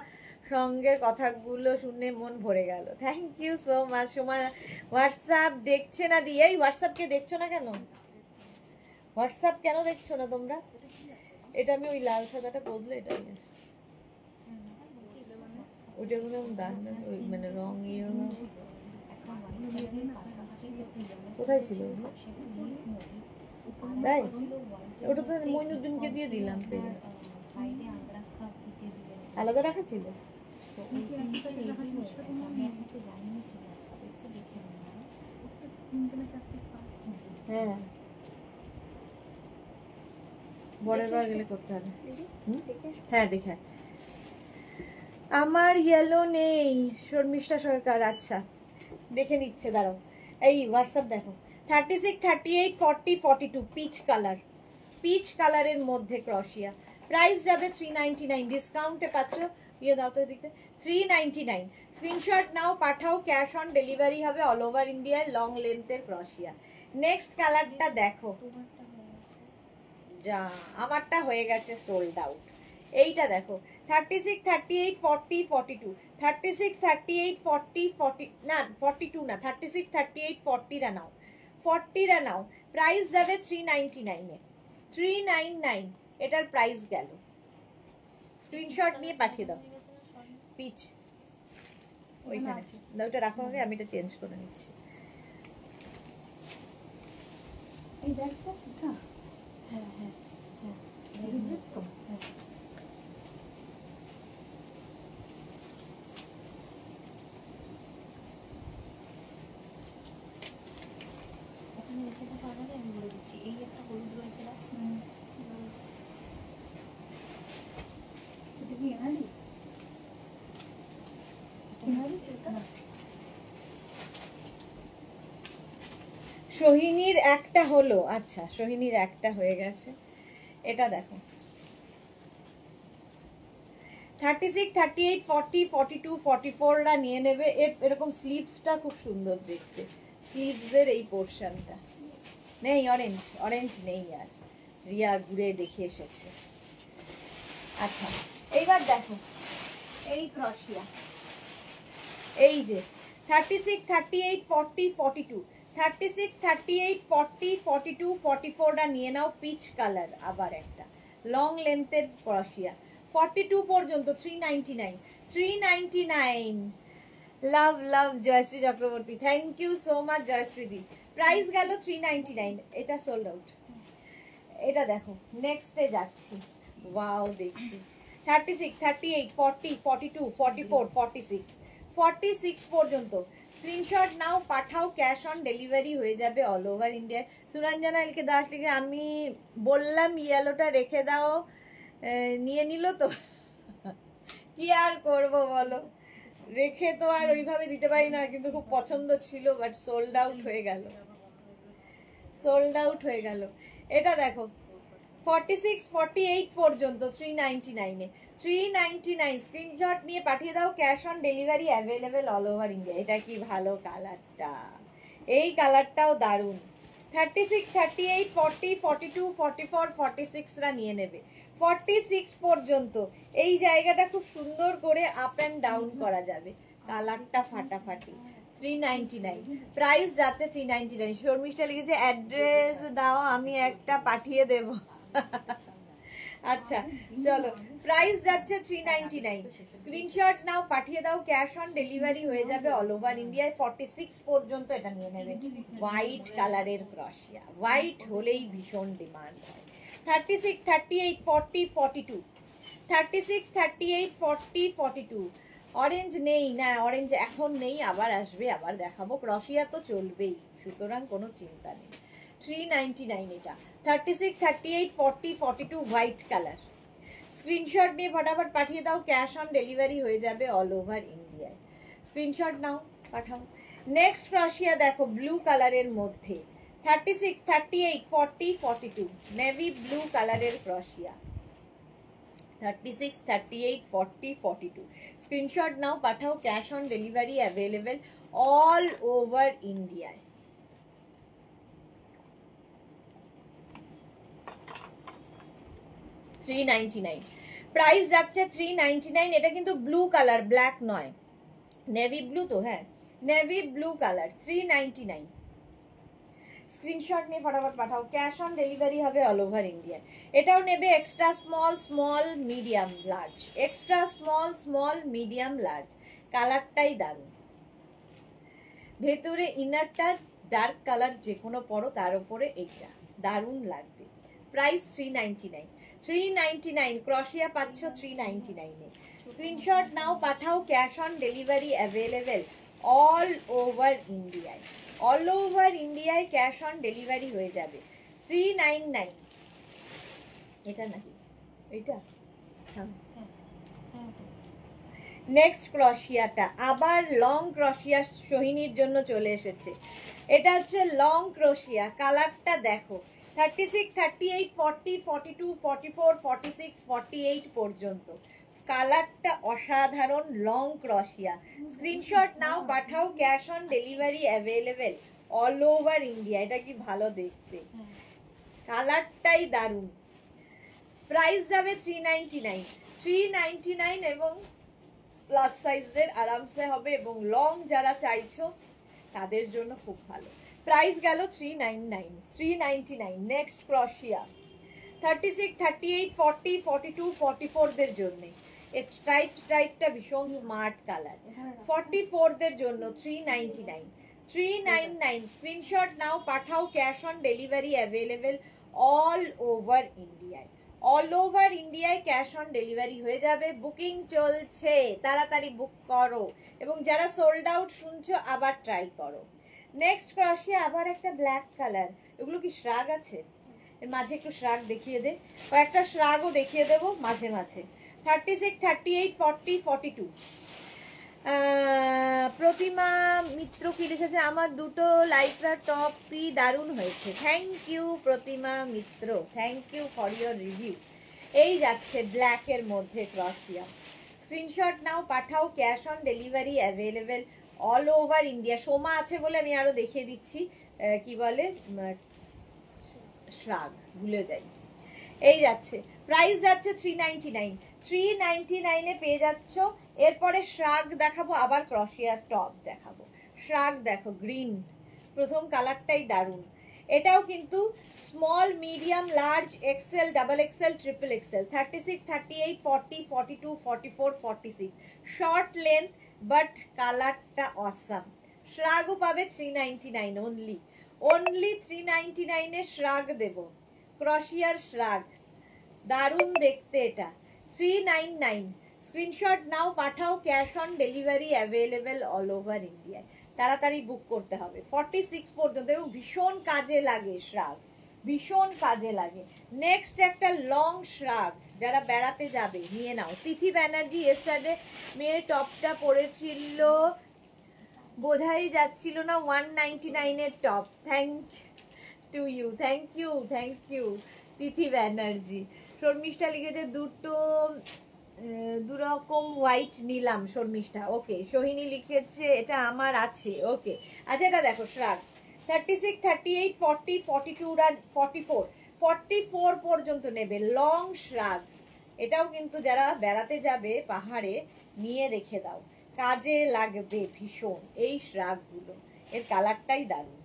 সঙ্গের কথাগুলো শুনে মন ভরে গেল। Thank you so much. সময় হোয়াটসঅ্যাপ দেখছে না দিয়ে, এই হোয়াটসঅ্যাপকে দেখছো না কেন? হোয়াটসঅ্যাপ কেন দেখছো না তোমরা? এটা আমি ওই লাল সাদাটা বদলে এটা নিয়ে আসছি। ওটা কোনো দান না, ওই মানে রং ইয়ে না। কোথায় ছিল ওগুলো? তাই ওটা তো মইনুদ্দিনকে দিয়ে দিলাম পেরে। আলাদা রাখা ছিল। হ্যাঁ বরের বার গেলে করতে হবে। হ্যাঁ দেখে আমার ইয়েলো নেই শর্মিষ্ঠা সরকার। আচ্ছা দেখে নিচ্ছে, দাঁড়াও। এই হোয়াটসঅ্যাপ দেখো 36, 38, 40, 42 পিচ কালার, পিচ কালারের মধ্যে ক্রশিয়া। প্রাইস যাবে 399, ডিসকাউন্টে পাচ্ছ। ইয়ে দাও তো এদিকে 399। স্ক্রিনশট নাও, পাঠাও, ক্যাশ অন ডেলিভারি হবে অল ওভার ইন্ডিয়ায়। লং লেন্থের ক্রশিয়া। নেক্সট কালারটা দেখো, যা আমারটা হয়ে গেছে সোল্ড আউট। এইটা দেখো 36, 38, 40, 42, 36, 38, 40, 40 না 42 না 36, 38, 40 রা নাও, 40 রা নাও। প্রাইস যাবে 399 এ, 399 এটার প্রাইস গেল। স্ক্রিনশট নিয়ে পাঠিয়ে দাও। পিচ ওইখানে দাও, ওটা রাখো আগে, আমি এটা চেঞ্জ করে নিচ্ছি। এই দেখো এটা, হ্যাঁ হ্যাঁ হ্যাঁ তো হ্যাঁ। এই একটা হলুদ রয়েছে না, এটা কি এনালি? সোহিনীর একটা হলো, আচ্ছা সোহিনীর একটা হয়ে গেছে। এটা দেখো 36, 38, 40, 42, 44 রা নিয়ে নেবে। এরকম স্লিভসটা খুব সুন্দর দেখতে, স্লিভসের এই পোর্শনটা নেই। অরেঞ্জ, অরেঞ্জ নেই আর, রিয়া ঘুরে দেখে এসেছে। আচ্ছা এইবার দেখো এই ক্রশিয়া, এই যে 36, 38, 40, 42, 36, 38, 40, 42, 44 টা নিয়ে নাও। পিচ কালার, আবার একটা লং লেন্থের ক্রশিয়া। 42 পর্যন্ত 399, 399। Love love Joyshree Chakraborty, thank you so much Joyshree দি। প্রাইস গেল 399, এটা সোল্ড আউট। এটা দেখো নেক্সটে যাচ্ছি, ওয়াও দেখতে 36, 38, 40, 42, 44, 46, 46 পর্যন্ত। স্ক্রিনশট নাও, পাঠাও, ক্যাশ অন ডেলিভারি হয়ে যাবে অল ওভার ইন্ডিয়ায়। সুরঞ্জনা এলকে দাস লিখে, আমি বললাম ইয়েলোটা রেখে দাও, নিয়ে নিল তো কি আর করব বলো, রেখে তো আর ওইভাবে দিতে পারি না, কিন্তু খুব পছন্দ ছিল, বাট সোল্ড আউট হয়ে গেল, সোল্ড আউট হয়ে গেল। এটা দেখো 46, 48 পর্যন্ত 399 এ, 399। স্ক্রিনশট নিয়ে পাঠিয়ে দাও, cash on delivery available all over India. এটা কি ভালো কালারটা, এই কালারটাও দারুণ। 36, 38, 40, 42, 44, 46 রা নিয়ে নেবে। 46 পর্যন্ত এই জায়গাটা খুব সুন্দর করে আপ অ্যান্ড ডাউন করা যাবে, কালারটা ফাটাফাটি। 399 প্রাইস যাচ্ছে 399। শর্মিষ্ঠা লিখেছে অ্যাড্রেস দাও, আমি একটা পাঠিয়ে দেব। আচ্ছা চলো, প্রাইস যাচ্ছে 399। স্ক্রিনশট নাও, পাঠিয়ে দাও, ক্যাশ অন ডেলিভারি হয়ে যাবে অল ওভার ইন্ডিয়ায়। 46 পর্যন্ত এটা নিয়ে নেবে। হোয়াইট কালারের ক্রশিয়া, হোয়াইট হলেই ভীষণ ডিমান্ড হয়। 36, 38, 40, 42, 36, 38, 40, 42। অরেঞ্জ নেই না, অরেঞ্জ এখন নেই, আবার আসবে, আবার দেখাবো। ক্রশিয়া তো চলবেই, সুতরাং কোনো চিন্তা নেই। 399 এটা। 36, 38, 40, 42 হোয়াইট কালার। স্ক্রিনশট নিয়ে ফটাফট পাঠিয়ে দাও, ক্যাশ অন ডেলিভারি হয়ে যাবে অল ওভার ইন্ডিয়ায়। স্ক্রিনশট নাও, পাঠাও। নেক্সট ক্রশিয়া দেখো ব্লু কালারের মধ্যে 36, 38, 40, 42 নেভি ব্লু কালারের ক্রশিয়া। 36, 38, 40, 42 স্ক্রিনশট নাও, পাঠাও, cash on delivery available all over ইন্ডিয়ায়। প্রাইস যাচ্ছে 399। এটা কিন্তু ব্লু কালার, ব্ল্যাক নয়, নেভি ব্লু তো, হ্যাঁ নেভি ব্লু কালার। 399 স্ক্রিনশট নিয়ে ফটাফট পাঠাও, ক্যাশ অন ডেলিভারি হবে অল ওভার ইন্ডিয়া। এটাও নেবে extra small, small, medium, large, extra small, small, medium, large. কালারটাই দারুণ, ভেতরে ইনারটা ডার্ক কালার, যে কোনো পরো তার উপরে এইটা দারুণ লাগবে। প্রাইস 399, 399 ক্রশিয়া পাচ্ছ 399 এ। স্ক্রিনশট নাও পাঠাও, cash on delivery available all over ইন্ডিয়ায়, অল ওভার ইন্ডিয়ায় ক্যাশ অন ডেলিভারি হয়ে যাবে। 399 এটা নাকি এইটা? হ্যাঁ, নেক্সট ক্রশিয়াটা আবার লং ক্রশিয়া সোহিনীর জন্য চলে এসেছে। এটা হচ্ছে লং ক্রশিয়া, কালারটা দেখো 36, 38, 40, 42, 44, 46, 48 পর্যন্ত। কালারটা অসাধারণ, লং ক্রশিয়া। স্ক্রিনশট নাও পাঠাও, cash on delivery available all over India. এটা কি ভালো দেখতে, কালারটাই দারুণ। প্রাইস যাবে 399, 399 এবং প্লাস সাইজদের আরামসে হবে, এবং লং যারা চাইছো তাদের জন্য খুব ভালো। প্রাইস গেল 399, 399। নেক্সট ক্রশিয়া 36, 38, 40, 42, 44 দের জন্য। এর স্ট্রাইপটা ভীষণ স্মার্ট কালার। 44 দের জন্য 399, 399। স্ক্রিনশট নাও পাঠাও, cash on delivery available all over ইন্ডিয়ায়, অল ওভার ইন্ডিয়ায় ক্যাশ অন ডেলিভারি হয়ে যাবে। বুকিং চলছে, তাড়াতাড়ি বুক করো, এবং যারা সোল্ড আউট শুনছো আবার ট্রাই করো। নেক্সট ক্রশিয়া আবার একটা ব্ল্যাক কালার। এগুলো কি শ্রাগ আছে? এর মাঝে একটু শ্রাগ দেখিয়ে দে, কয়েকটা শ্রাগও দেখিয়ে দেবো মাঝে মাঝে। 36, 38, 40, 42। প্রতিমা মিত্র কি লিখেছে, আমার দুটো লাইকরা টপই দারুণ হয়েছে। Thank you Pratima Mitra, thank you for your review. এই যাচ্ছে ব্ল্যাকের মধ্যে ক্রশিয়া। স্ক্রিনশট নাও পাঠাও, cash on delivery available all over India. Soma আছে বলে আমি আরো দেখিয়ে দিচ্ছি, কি বলে শ্রাগ, ভুলে যাই। এই যাচ্ছে, প্রাইস যাচ্ছে 399, 399 এ পেয়ে যাচ্ছ। এরপরে শ্রাগ দেখাবো, আবার ক্রশিয়ার টপ দেখাবো। শ্রাগ দেখো গ্রিন, প্রথম কালারটাই দারুণ। এটাও কিন্তু small, medium, large, XL, double XL, triple XL. 36, 38, 40, 42, 44, 46 short length, but কালারটা অসাম। শ্রাগও পাবে 399 অনলি, অনলি 399 এ শ্রাগ দেব, ক্রশিয়ার শ্রাগ, দারুণ দেখতে এটা। 399। স্ক্রিনশট নাও পাঠাও, cash on delivery available all over ইন্ডিয়ায়। তাড়াতাড়ি বুক করতে হবে 46 পর্যন্ত, এবং ভীষণ কাজে লাগে শ্রাগ, ভীষণ কাজে লাগে। নেক্সট একটা লং শ্রাগ, যারা বেড়াতে যাবে নিয়ে নাও। তিথি ব্যানার্জি ইয়েস্টারডে মেয়ের টপটা পরেছিল, বোঝাই যাচ্ছিল না 199 এর top. Thank to you, thank you, thank you Tithi Banerjee. Sharmistha লিখেছে দুরকম হোয়াইট নিলাম, শর্মিষ্ঠা ওকে। সোহিনী লিখেছে এটা আমার আছে, ওকে। আচ্ছা এটা দেখো শ্রাগ 36, 38, 40, 42 আর 44, 44 পর্যন্ত নেবে লং শ্রাগ। এটাও কিন্তু যারা বেড়াতে যাবে পাহাড়ে নিয়ে রেখে দাও, কাজে লাগবে ভীষণ এই শ্রাগগুলো। এর কালারটাই দারুণ,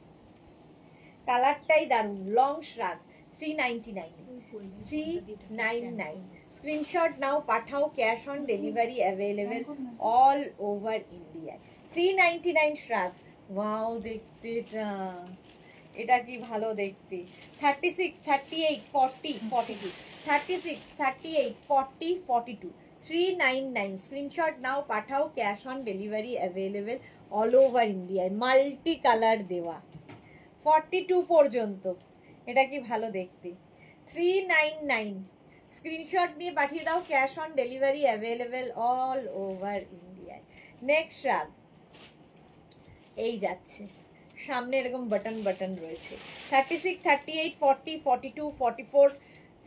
কালারটাই দারুণ। লং শ্রাগ 399, 399। স্ক্রিনশট নাও পাঠাও, cash on delivery available all over India. 399 শ্রাগ, wow দেখতে এটা কি ভালো দেখতে। 36, 38, 40, 42, 36, 38, 40, 42, 399। স্ক্রিনশট নাও পাঠাও, cash on delivery available all over ইন্ডিয়ায়, মাল্টি কালার দেওয়া 42 পর্যন্ত। এটা কি ভালো দেখতে। 399। স্ক্রিনশট নিয়ে পাঠিয়ে দাও, cash on delivery available all over ইন্ডিয়ায়। নেক্সট শ্রাগ এই যাচ্ছে, সামনে এরকম বাটন বাটন রয়েছে। 36, 38, 40, 42, 44,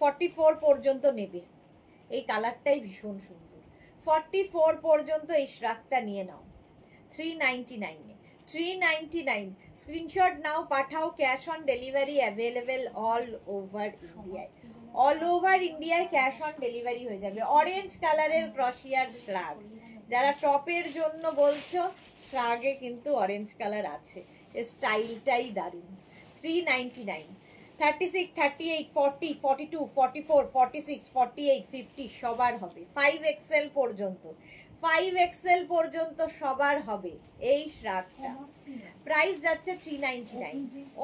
44 পর্যন্ত নেবে। এই কালারটাই ভীষণ সুন্দর। 44 পর্যন্ত এই শ্রাগটা নিয়ে নাও 399 এ, 399। স্ক্রিনশট নাও পাঠাও, cash on delivery available all over ইন্ডিয়ায়, অল ওভার ইন্ডিয়ায় ক্যাশ অন ডেলিভারি হয়ে যাবে। অরেঞ্জ কালারের ক্রশিয়ার শ্রাগ, যারা টপের জন্য বলছো শ্রাগে কিন্তু অরেঞ্জ কালার আছে, এর স্টাইলটাই দারুণ। 399, 36, 38, 40, 42, 44, 46, 48, 50 সবার হবে। 5XL পর্যন্ত, 5XL পর্যন্ত সবার হবে এই শ্রাগটা। প্রাইস যাচ্ছে 399,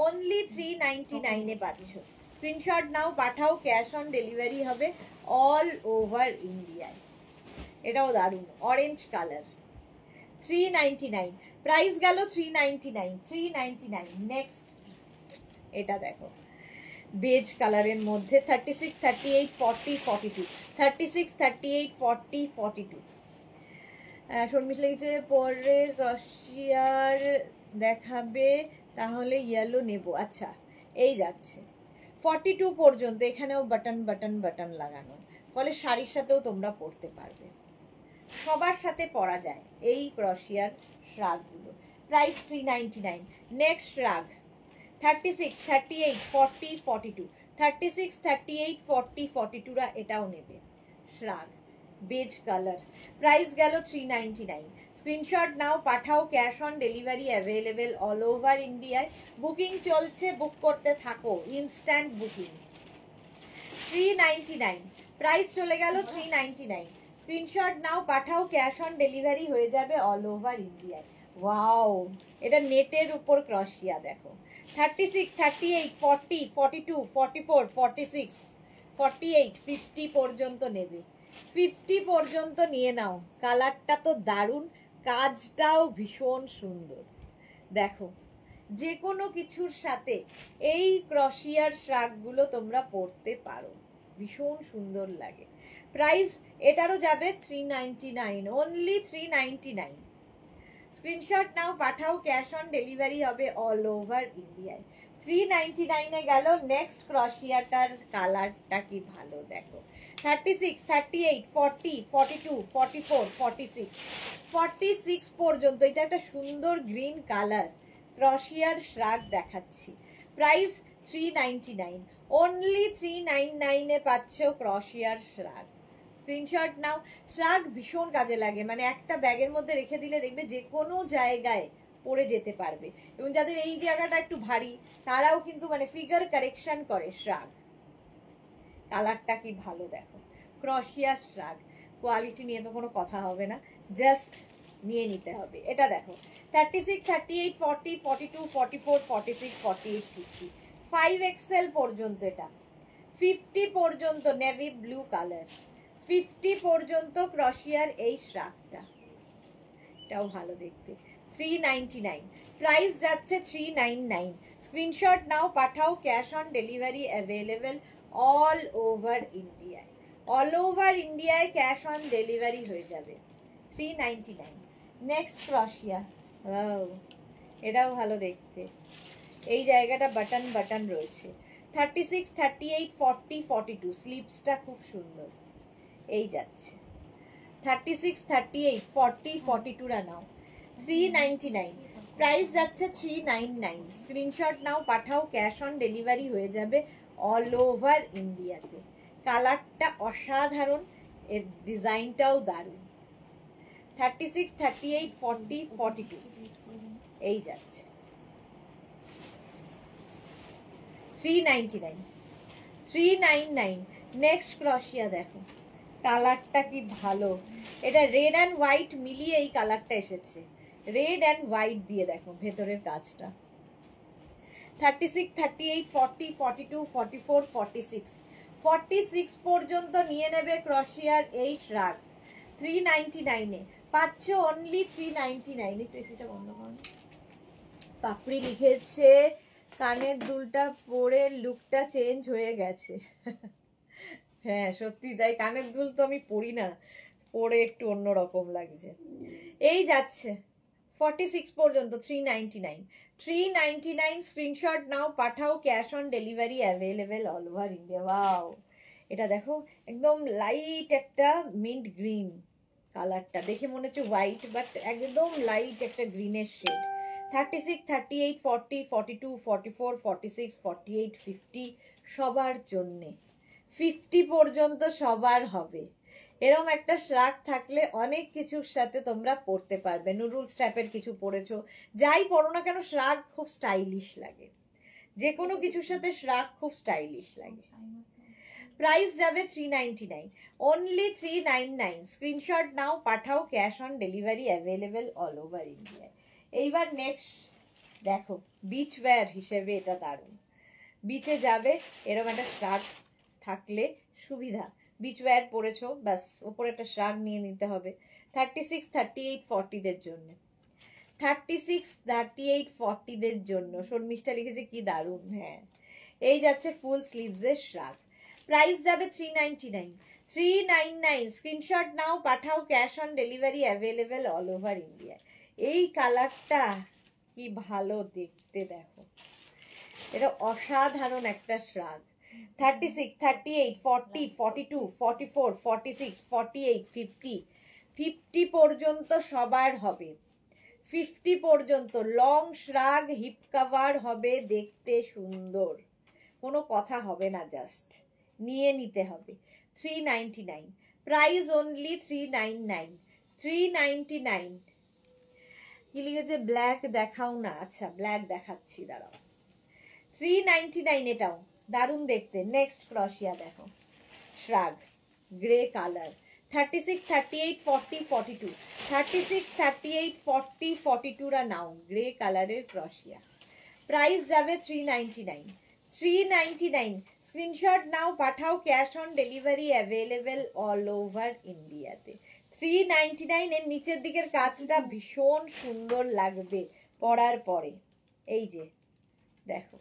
অনলি 399 এ পাচ্ছ। স্ক্রিনশট নাও, পাঠাও, ক্যাশ অন ডেলিভারি হবে অল ওভার ইন্ডিয়ায়। এটাও দারুণ, অরেঞ্জ কালার, 399 প্রাইস গেল 399, 399। নেক্সট এটা দেখো বেজ কালারের মধ্যে 36, 38, 40, 42, 36, 38, 40, 42। শর্মিশ লেগেছে পরে ক্রশিয়ার দেখাবে, তাহলে ইয়েলো নেব। আচ্ছা, এই যাচ্ছে 42 পর্যন্ত, এখানেও বাটন বাটন বাটন লাগানো, ফলে শাড়ির সাথেও তোমরা পরতে পারবে, সবার সাথে পরা যায় এই ক্রশিয়ার শ্রাগগুলো। প্রাইস 399। নেক্সট শ্রাগ 36, 38, 40, 42, 36, 38, 40, 42রা এটাও নেবে শ্রাগ, বেজ কালার। প্রাইস গেল 399। স্ক্রিনশট নাও, পাঠাও, cash on delivery available all over ইন্ডিয়ায়। বুকিং চলছে, বুক করতে থাকো, ইনস্ট্যান্ট বুকিং। 399 প্রাইস চলে গেল 399। স্ক্রিনশট নাও, পাঠাও, ক্যাশ অন ডেলিভারি হয়ে যাবে অল ওভার ইন্ডিয়ায়। ওয়াও, এটা নেটের উপর ক্রশিয়া দেখো। 36, 38, 40, 42, 44, 46, 48, 50 পর্যন্ত নেবে, 50 পর্যন্ত নিয়ে নাও। কালারটা তো দারুণ, কাজটাও ভীষণ সুন্দর। দেখো যে কোনো কিছুর সাথে এই ক্রশিয়ার শ্রাগগুলো তোমরা পরতে পারো, ভীষণ সুন্দর লাগে। প্রাইস এটারও যাবে 399, অনলি 399। স্ক্রিনশট নাও, পাঠাও, ক্যাশ অন ডেলিভারি হবে অল ওভার ইন্ডিয়ায়। 399 এ গেল। নেক্সট ক্রশিয়াটার কালারটা কি ভালো দেখো। 36, 38, 40, 42, 44, 46, 46 পর্যন্ত। এটা একটা সুন্দর গ্রিন কালার ক্রশিয়ার শ্রাগ দেখাচ্ছি। প্রাইস 399, অনলি 399 এ পাচ্ছ ক্রশিয়ার শ্রাগ। স্ক্রিনশট নাও। শ্রাগ ভীষণ কাজে লাগে, মানে একটা ব্যাগের মধ্যে রেখে দিলে দেখবে যে কোনো জায়গায় পরে যেতে পারবে, এবং যাদের এই জায়গাটা একটু ভারী তারাও কিন্তু মানে ফিগার কারেকশন করে শ্রাগ। কালারটা কি ভালো দেখো, ক্রশিয়ার শ্রাগ। কোয়ালিটি নিয়ে তো কোনো কথা হবে না, জাস্ট নিয়ে নিতে হবে। এটা দেখো 36, 38, 40, 42, 44, 46, 48, 50, 5XL পর্যন্ত। এটা 50 পর্যন্ত, নেভি ব্লু কালার, 50 পর্যন্ত ক্রশিয়ার এই শ্রাগটা, এটাও ভালো দেখতে। 399 প্রাইস যাচ্ছে 399। স্ক্রিনশট নাও, পাঠাও, cash on delivery available all over ইন্ডিয়ায়। অল ওভার ইন্ডিয়ায় ক্যাশ অন ডেলিভারি হয়ে যাবে। 399। নেক্সট ক্রশিয়া, এটাও ভালো দেখতে, এই জায়গাটা বাটন বাটন রয়েছে। 36, 38, 40, 42, স্লিপসটা খুব সুন্দর। এই যাচ্ছে 36, 38, 40, 42রা নাও। 399 প্রাইস যাচ্ছে 399। স্ক্রিনশট নাও, পাঠাও, ক্যাশ অন ডেলিভারি হয়ে যাবে অল ওভার ইন্ডিয়াতে। কালারটা অসাধারণ, এর ডিজাইনটাও দারুণ। 36, 38, 40, 42 এই যাচ্ছে 399, 399। নেক্সট ক্রশিয়া দেখো, কালারটা কি ভালো। এটা রেড অ্যান্ড হোয়াইট মিলিয়ে এই কালারটা এসেছে, রেড অ্যান্ড হোয়াইট দিয়ে দেখো ভেতরের কাজটা। 36, 38, 40, 42, 44, 46, 46 পর্যন্ত নিয়ে নেবে ক্রশিয়ার এই শ্রাগ। 399 এ পাচ্ছ, অনলি 399। একটু এসিটা বন্ধ করো। পাপড়ি লিখেছে কানের দুলটা পরে লুকটা চেঞ্জ হয়ে গেছে। হ্যাঁ সত্যি তাই, কানের দুল তো আমি পরি না, পরে একটু অন্যরকম লাগছে। এই যাচ্ছে 46 পর্যন্ত, 399, 399। স্ক্রিনশট নাও, পাঠাও, cash on delivery available all over India. Wow, এটা দেখো একদম লাইট একটা মিন্ট গ্রিন কালারটা, দেখে মনে হচ্ছে হোয়াইট বাট একদম লাইট একটা গ্রিনের শেড। 36, 38, 40, 42, 44, 46, 48, 50 সবার জন্যে, 50 পর্যন্ত সবার হবে। এরকম একটা শ্রাগ থাকলে অনেক কিছুর সাথে তোমরা পরতে পারবে। নুডলস টাইপের কিছু পরেছো, যাই পরো না কেন শ্রাগ খুব স্টাইলিশ লাগে। যে কোনো কিছুর সাথে শ্রাগ খুব স্টাইলিশ লাগে। প্রাইস যাবে 399, অনলি 399। স্ক্রিনশট নাও, পাঠাও, cash on delivery available all over ইন্ডিয়ায়। এইবার নেক্সট দেখো, বিচ ওয়্যার হিসেবে এটা দারুণ। বিচে যাবে, এরকম একটা শ্রাগ থাকলে সুবিধা। বিচ ওয়্যার পরেছো, ব্যাস ওপরে একটা শ্রাগ নিয়ে নিতে হবে। 36, 38, 40দের জন্য, 36, 38, 40দের জন্য শর্মিষ্ঠা লিখেছে কি দারুণ। হ্যাঁ, এই যাচ্ছে ফুল স্লিভসের শ্রাগ। প্রাইস যাবে 399, 399। স্ক্রিনশট নাও, পাঠাও, cash on delivery available all over India. এই কালারটা কি ভালো দেখতে, দেখো এটা অসাধারণ একটা শ্রাগ। 36, 38, 40, 42, 44, 46, 48, 50, 50 পর্যন্ত সবার হবে। 50 পর্যন্ত লং শ্রাগ, হিপ কভার হবে, দেখতে সুন্দর, কোনো কথা হবে না, জাস্ট নিয়ে নিতে হবে। 399, প্রাইস অনলি 399, 399। কি লিখেছে, ব্ল্যাক দেখাও না। আচ্ছা, ব্ল্যাক দেখাচ্ছি, দাঁড়াও। 399 এটাও দারুণ দেখতে। নেক্সট ক্রশিয়া দেখো, শ্রাগ গ্রে কালার। 36, 38, 40, 42, 36, 38, 40, 42রা নাও, গ্রে কালারের ক্রশিয়া। প্রাইস যাবে 399, 399। স্ক্রিনশট নাও, পাঠাও, cash on delivery available all over ইন্ডিয়াতে। 399 এর নিচের দিকের কাজটা ভীষণ সুন্দর লাগবে পরার পরে। এই যে দেখো,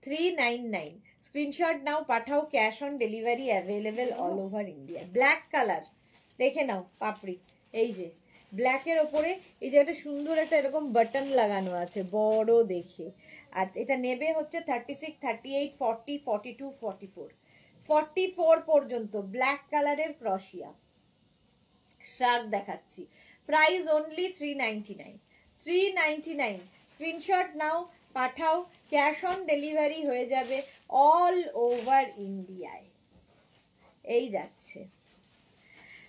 399। স্ক্রিনশট নাও, পাঠাও, cash on delivery available all over India. Black colour দেখে নাও, পাপড়ি। এই যে ব্ল্যাকের ওপরে এই যে একটা সুন্দর একটা এরকম বাটন লাগানো আছে বড় দেখে। আর এটা নেবে হচ্ছে 36, 38, 40, 42, 44, 44 পর্যন্ত ব্ল্যাক কালারের ক্রশিয়া শ্রাগ দেখাচ্ছি। Price only 399, 399। স্ক্রিনশট নাও, পাঠাও, ক্যাশ অন ডেলিভারি হয়ে যাবে অল ওভার ইন্ডিয়ায়। এই যাচ্ছে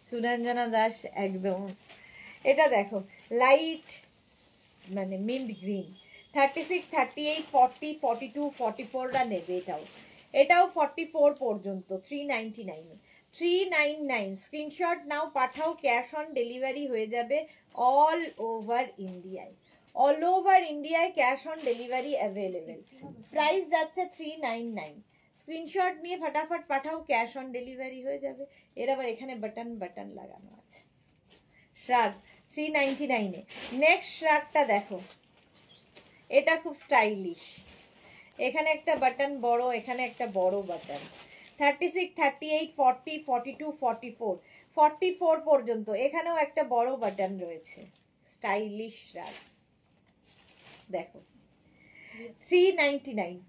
সুরঞ্জনা দাস, একদম এটা দেখো, লাইট মানে মিন্ট গ্রিন। 36, 38, 40, 42, 44রা নেবে। এটাও 44 পর্যন্ত 399, 399। স্ক্রিনশট নাও, পাঠাও, ক্যাশ অন ডেলিভারি হয়ে যাবে অল ওভার ইন্ডিয়ায়, অল ওভার ইন্ডিয়ায় cash on delivery available. Price যাচ্ছে 399। স্ক্রিনশট নিয়ে ফটাফট পাঠাও, ক্যাশ অন ডেলিভারি হয়ে যাবে। এর আবার এখানে বাটন বাটন লাগানো আছে। শ্রাগ 399 এ। নেক্সট শ্রাগটা দেখো, এটা খুব স্টাইলিশ। এখানে একটা বাটন বড়, এখানে একটা বড় বাটন। 36, 38, 40, 42, 44, 44 পর্যন্ত এখানেও একটা বড় বাটন রয়েছে। স্টাইলিশ শ্রাগ দেখো, 399।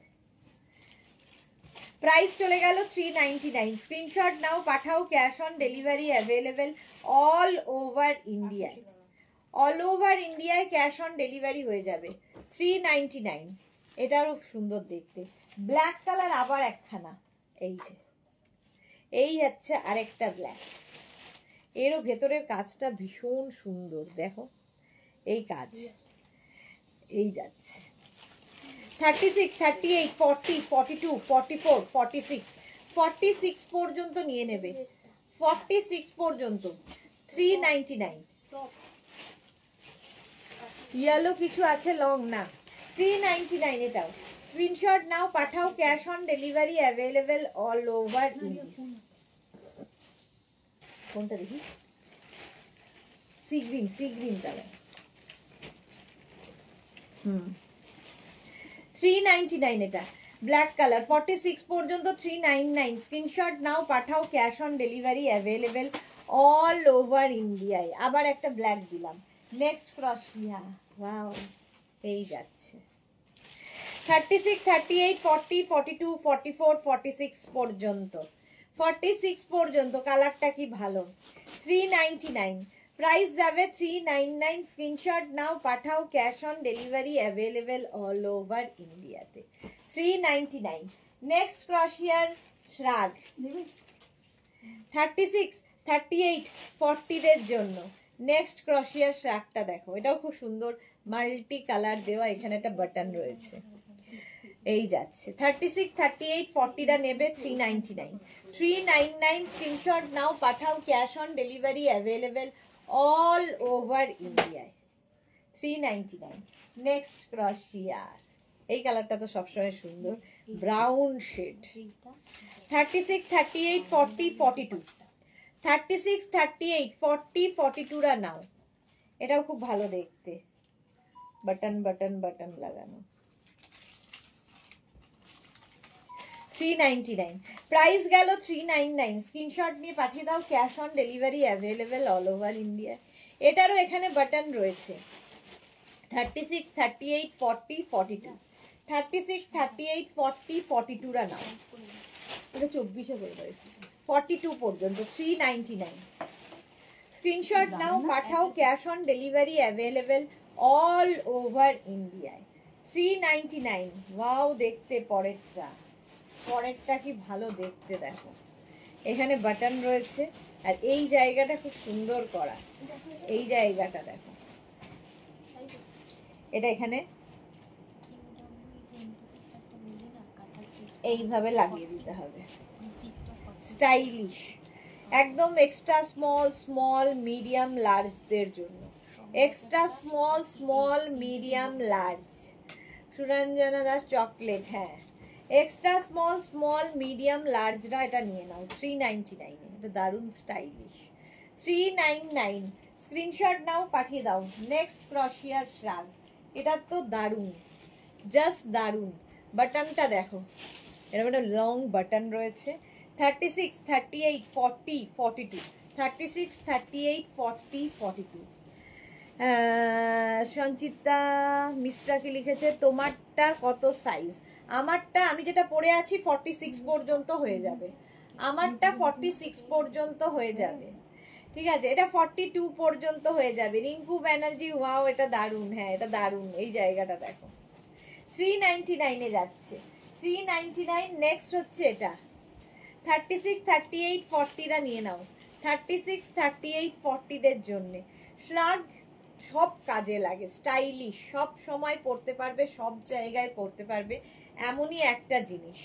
প্রাইস চলে গেল 399। স্ক্রিনশট নাও, পাঠাও, cash on delivery available all over ইন্ডিয়ায়, অল ওভার ইন্ডিয়ায় ক্যাশ অন ডেলিভারি হয়ে যাবে। 399। এটারও সুন্দর দেখতে, ব্ল্যাক কালার আবার একখানা। এই যে এই হচ্ছে আরেকটা ব্ল্যাক, এরও ভেতরের কাজটা ভীষণ সুন্দর, দেখো এই কাজ। এই যাচ্ছে 36, 38, 40, 42, 44, 46, 46 পর্যন্ত নিয়ে নেবে। 46 পর্যন্ত 399। ইয়েলো কিছু আছে, লং না। 399 এটাও। স্ক্রিনশট নাও, পাঠাও, cash on delivery available all over India. কোনটা দেখি, সি গ্রিন কালার। 399 এটা, ব্ল্যাক কালার। 46 পর্যন্ত 399। স্ক্রিনশট নাও, পাঠাও, cash on delivery available all over ইন্ডিয়ায়। আবার একটা ব্ল্যাক দিলাম। নেক্সট ক্রশিয়া, ওয়াও, এই যাচ্ছে 36, 38, 40, 42, 44, 46 পর্যন্ত, 46 পর্যন্ত। কালারটা কি ভালো। 399। প্রাইস যাবে 399। স্ক্রিনশট নাও, পাঠাও, cash on delivery available all over ইন্ডিয়াতে। 399। নেক্সট ক্রশিয়ার শ্রাগ 36, 38, 40দের জন্য। নেক্সট ক্রশিয়ার শ্রাগটা দেখো, এটাও খুব সুন্দর, মাল্টি কালার দেওয়া। এখানে একটা বাটন রয়েছে, এই যাচ্ছে 36, 38, 40টা নেবে 399, 399 স্ক্রিনশট নাও পাঠাও, cash on delivery available all over ইন্ডিয়ায় 399। নেক্সট ক্রশিয়ার, এই কালারটা তো সবসময় সুন্দর, ব্রাউন শেড। 36, 38, 40, 42, 36, 38, 40, 42রা নাও। এটাও খুব ভালো দেখতে, বাটন বাটন বাটন লাগানো। 399 প্রাইস গেল 399। স্ক্রিনশট নিয়ে পাঠিয়ে দাও, cash on delivery available all over India. এটারও এখানে বাটন রয়েছে। 36, 38, 40, 42, 36, 38, 40, 42রা নাও। এটা 24-এ করে রয়েছে, 42 পর্যন্ত 399। স্ক্রিনশট নাও পাঠাও, cash on delivery available all over ইন্ডিয়ায় 399। ওয়াও দেখতে পরেরটা, পরেরটা কি ভালো দেখতে, দেখো এখানে বাটন রয়েছে আর এই জায়গাটা খুব সুন্দর করা, এই জায়গাটা দেখো, এটা এখানে এইভাবে লাগিয়ে দিতে হবে, স্টাইলিশ একদম। এক্সট্রা স্মল স্মল মিডিয়াম লার্জদের জন্য, extra small small medium large. Suranjana Das chocolate, হ্যাঁ এক্সট্রা স্মল স্মল মিডিয়াম লার্জরা এটা নিয়ে নাও 399। এটা দারুণ স্টাইলিশ 399। স্ক্রিনশট নাও পাঠিয়ে দাও। নেক্সট ক্রশিয়ার শ্রাগ, এটা তো দারুণ, জাস্ট দারুণ। বাটনটা দেখো, এরকম একটা লং বাটন রয়েছে। 36, 38, 40, 42, 36, 38, 40, 42। সঞ্চিতা মিশ্রা কি লিখেছে, তোমারটা কত সাইজ? আমারটা, আমি যেটা পরে আছি 46 পর্যন্ত হয়ে যাবে, আমারটা 46 পর্যন্ত হয়ে যাবে, ঠিক আছে। এটা 42 পর্যন্ত হয়ে যাবে। রিঙ্কু ব্যানার্জি, ওয়াও এটা দারুণ, হ্যাঁ এটা দারুণ, এই জায়গাটা দেখো 399-এ যাচ্ছে 399। নেক্সট হচ্ছে এটা 36, 38, 40রা নিয়ে নাও। 36, 38, 40দের জন্যে শ্রাগ সব কাজে লাগে, স্টাইলিশ, সব সময় পরতে পারবে, সব জায়গায় পরতে পারবে, এমনই একটা জিনিস,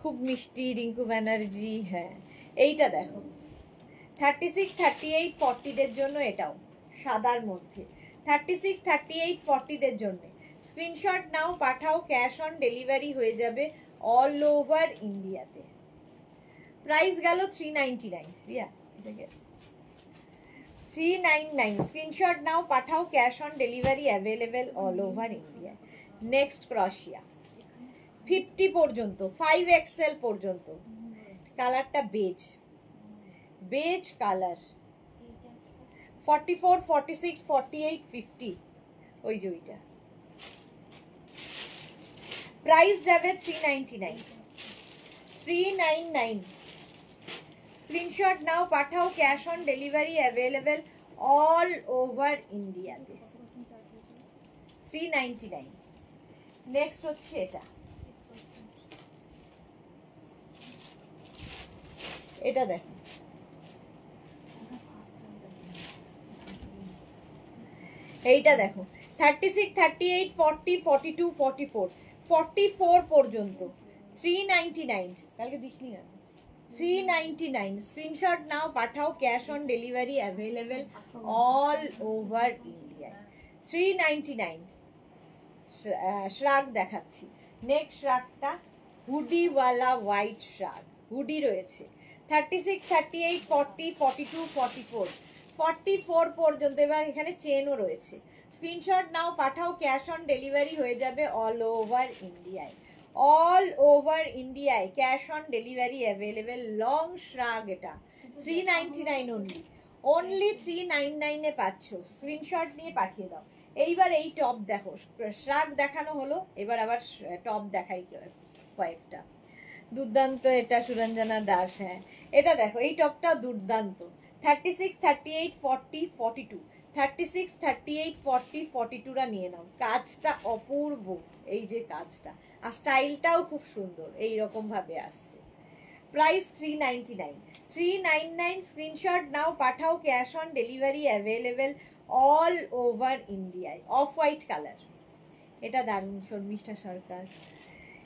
খুব মিষ্টি। রিঙ্কু ব্যানার্জি, হ্যাঁ এইটা দেখো 36, 38, 40দের জন্য, এটাও সাদার মধ্যে 36, 38, 40দের জন্য। স্ক্রিনশট নাও পাঠাও, ক্যাশ অন ডেলিভারি হয়ে যাবে অল ওভার ইন্ডিয়াতে। প্রাইস গেল 399। রিয়া এটাকে 399। স্ক্রিনশট নাও পাঠাও, cash on delivery available all over India. Next ক্রশিয়া 50 পর্যন্ত, 5XL পর্যন্ত। কালারটা বেজ, বেজ কালার। 44, 46, 48, 50, ওই যে ওইটা। প্রাইস যাবে 399। 399। স্ক্রিনশট নাও পাঠাও, cash on delivery available all over ইন্ডিয়াতে 399। নেক্সট হচ্ছে এটা, এটা দেখো এইটা দেখো 36, 38, 40, 42, 44, 44 পর্যন্ত 399। কালকে দিসনি না 399। স্ক্রিনশট নাও পাঠাও, cash on delivery available all over India 399। শ্রাগ দেখাচ্ছি। নেক্সট শ্রাগটা হুডিওয়ালা হোয়াইট শ্রাগ, হুডি রয়েছে 36, 38, 40, 42, 44, 44 পর্যন্ত। এবার এখানে চেনও রয়েছে। স্ক্রিনশট নাও পাঠাও, ক্যাশ অন ডেলিভারি হয়ে যাবে অল ওভার ইন্ডিয়ায়, অল ওভার ইন্ডিয়ায় cash on delivery available. Long শ্রাগ, এটা 399 অনলি, অনলি 399-এ পাচ্ছ। স্ক্রিনশট নিয়ে পাঠিয়ে দাও। এইবার এই টপ দেখো, শ্রাগ দেখানো হলো, এবার আবার টপ দেখাই কয়েকটা। দুর্দান্ত এটা সুরঞ্জনা দাস, হ্যাঁ এটা দেখো, এই টপটা দুর্দান্ত। 36, 38, 40, 42, 36, 38, 40, 42রা নিয়ে নাও। কাজটা অপূর্ব, এই যে কাজটা, আর স্টাইলটাও খুব সুন্দর, এই রকম ভাবে আসছে। প্রাইস 399। 399। স্ক্রিনশট নাও পাঠাও, cash on delivery available all over ইন্ডিয়ায়। অফ হোয়াইট কালার, এটা দারুণ, শর্মিষ্ঠা সরকার।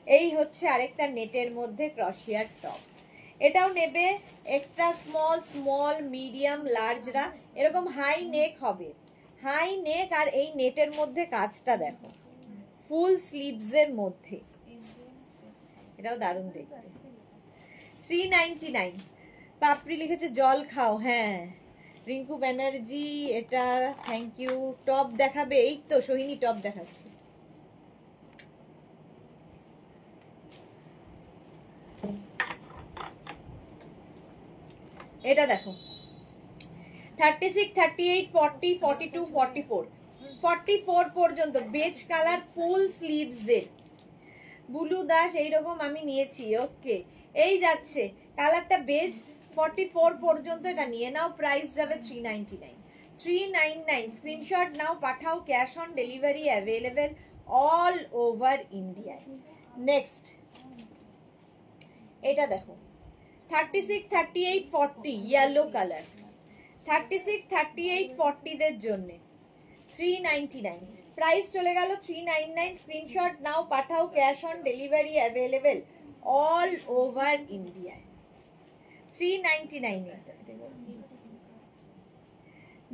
এই হচ্ছে আরেকটা নেটের মধ্যে ক্রশিয়ার টপ। এটাও নেবে এক্সট্রা স্মল, স্মল, মিডিয়াম, লার্জরা। এরকম হাই নেক হবে, হাই নেক। আর এই নেটের মধ্যে কাজটা দেখো, ফুল স্লিভসের মধ্যে, এটাও দারুণ দেখতে। 399। পাপড়ি লিখেছে জল খাও, হ্যাঁ রিঙ্কু ব্যানার্জি, এটা থ্যাংক ইউ। টপ দেখাবে, এই তো সোহিনী টপ দেখাচ্ছে। এটা দেখো 36, 38, 40, 42, 44, 44 পর্যন্ত বেজ কালার, ফুল স্লিভসের। বুলু দাস এইরকম আমি নিয়েছি, ওকে। এই যাচ্ছে কালারটা বেজ, 44 পর্যন্ত এটা নিয়ে নাও। প্রাইস যাবে 399। 399 স্ক্রিনশট নাও, পাঠাও, cash on delivery available all over India. Next এটা দেখো 36, 38, 40 ইয়েলো কালার, 36, 38, 40 দের জন্য 399। প্রাইস চলে গেল 399। স্ক্রিনশট নাও, পাঠাও, cash on delivery available all over India. 399 এ।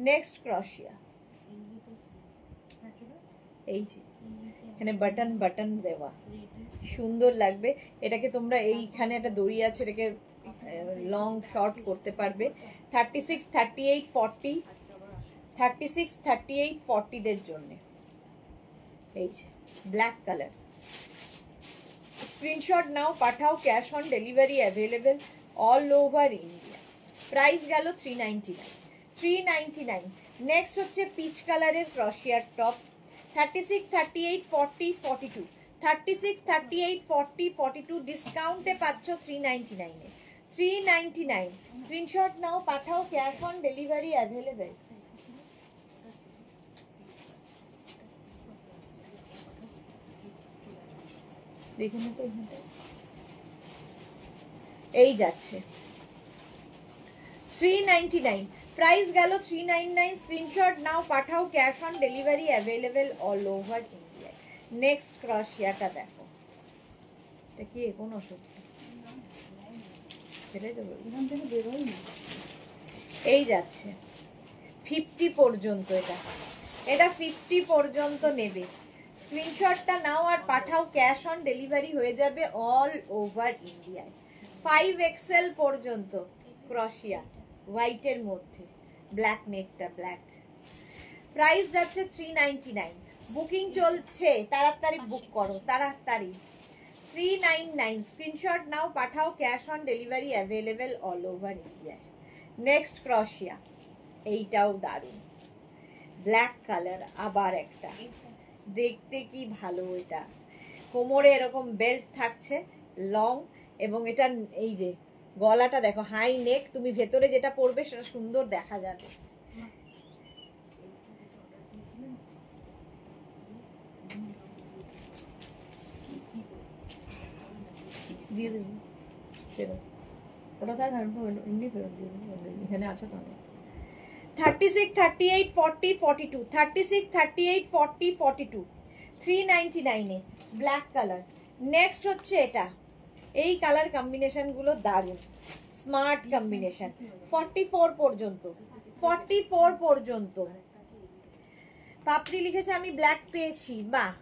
নেক্সট ক্রশিয়া, এই যে এখানে বাটন বাটন দেওয়া, সুন্দর লাগবে। এটাকে তোমরা এইখানে একটা দড়ি আছে, এটাকে লং শর্ট করতে পারবে। 36, 38, 40, 36, 38, 40 দের জন্য। এই যে ব্ল্যাক কালার। স্ক্রিনশট নাও, পাঠাও, cash on delivery available all over India. Price গেল 399। 399। নেক্সট হচ্ছে পিচ কালারের ক্রশিয়ার টপ, 36, 38, 40, 42, 36, 38, 40, 42 ডিসকাউন্টে পাচ্ছ 399 এ। 399। স্ক্রিনশট নাও, পাঠাও, ক্যাশ অন ডেলিভারি অ্যাভেলেবেল। দেখুন তো, এই যাচ্ছে 399। প্রাইস গেল 399। স্ক্রিনশট নাও, পাঠাও, cash on delivery available all over India. Next ক্রশিয়াটা দেখো, এটা কি কোন ওষুধ? সেটাই তো বলছি, এই যাচ্ছে 50 পর্যন্ত। এটা 50 পর্যন্ত নেবে। স্ক্রিনশটটা নাও আর পাঠাও, ক্যাশ অন ডেলিভারি হয়ে যাবে অল ওভার ইন্ডিয়ায়। 5XL পর্যন্ত ক্রশিয়া হোয়াইটের মধ্যে, ব্ল্যাক নেকটা ব্ল্যাক। প্রাইস যাচ্ছে 399। বুকিং চলছে, তাড়াতাড়ি বুক করো, তাড়াতাড়ি। 399। স্ক্রিনশট নাও, পাঠাও, cash on delivery available all over ইন্ডিয়ায়। নেক্সট ক্রশিয়া, এইটাও দারুণ, ব্ল্যাক কালার, আবার একটা দেখতে কি ভালো। এটা কোমরে এরকম বেল্ট থাকছে লং, এবং এটা এই যে গলাটা দেখো হাই নেক, তুমি ভেতরে যেটা পরবে সেটা সুন্দর দেখা যাবে। দিয়ে দেবো ফেরত, ওটা থাক, এমনি ফেরত দিয়ে দেবো, এখানে আছে তো। 36, 38, 40, 42, 36, 38, 40, 42, 399 এ ব্ল্যাক কালার। নেক্সট হচ্ছে এটা, এই কালার কম্বিনেশন গুলো দারুণ, স্মার্ট কম্বিনেশন। 44 পর্যন্ত, 44 পর্যন্ত। পাপড়ি লিখেছে আমি ব্ল্যাক পেয়েছি, বাহ,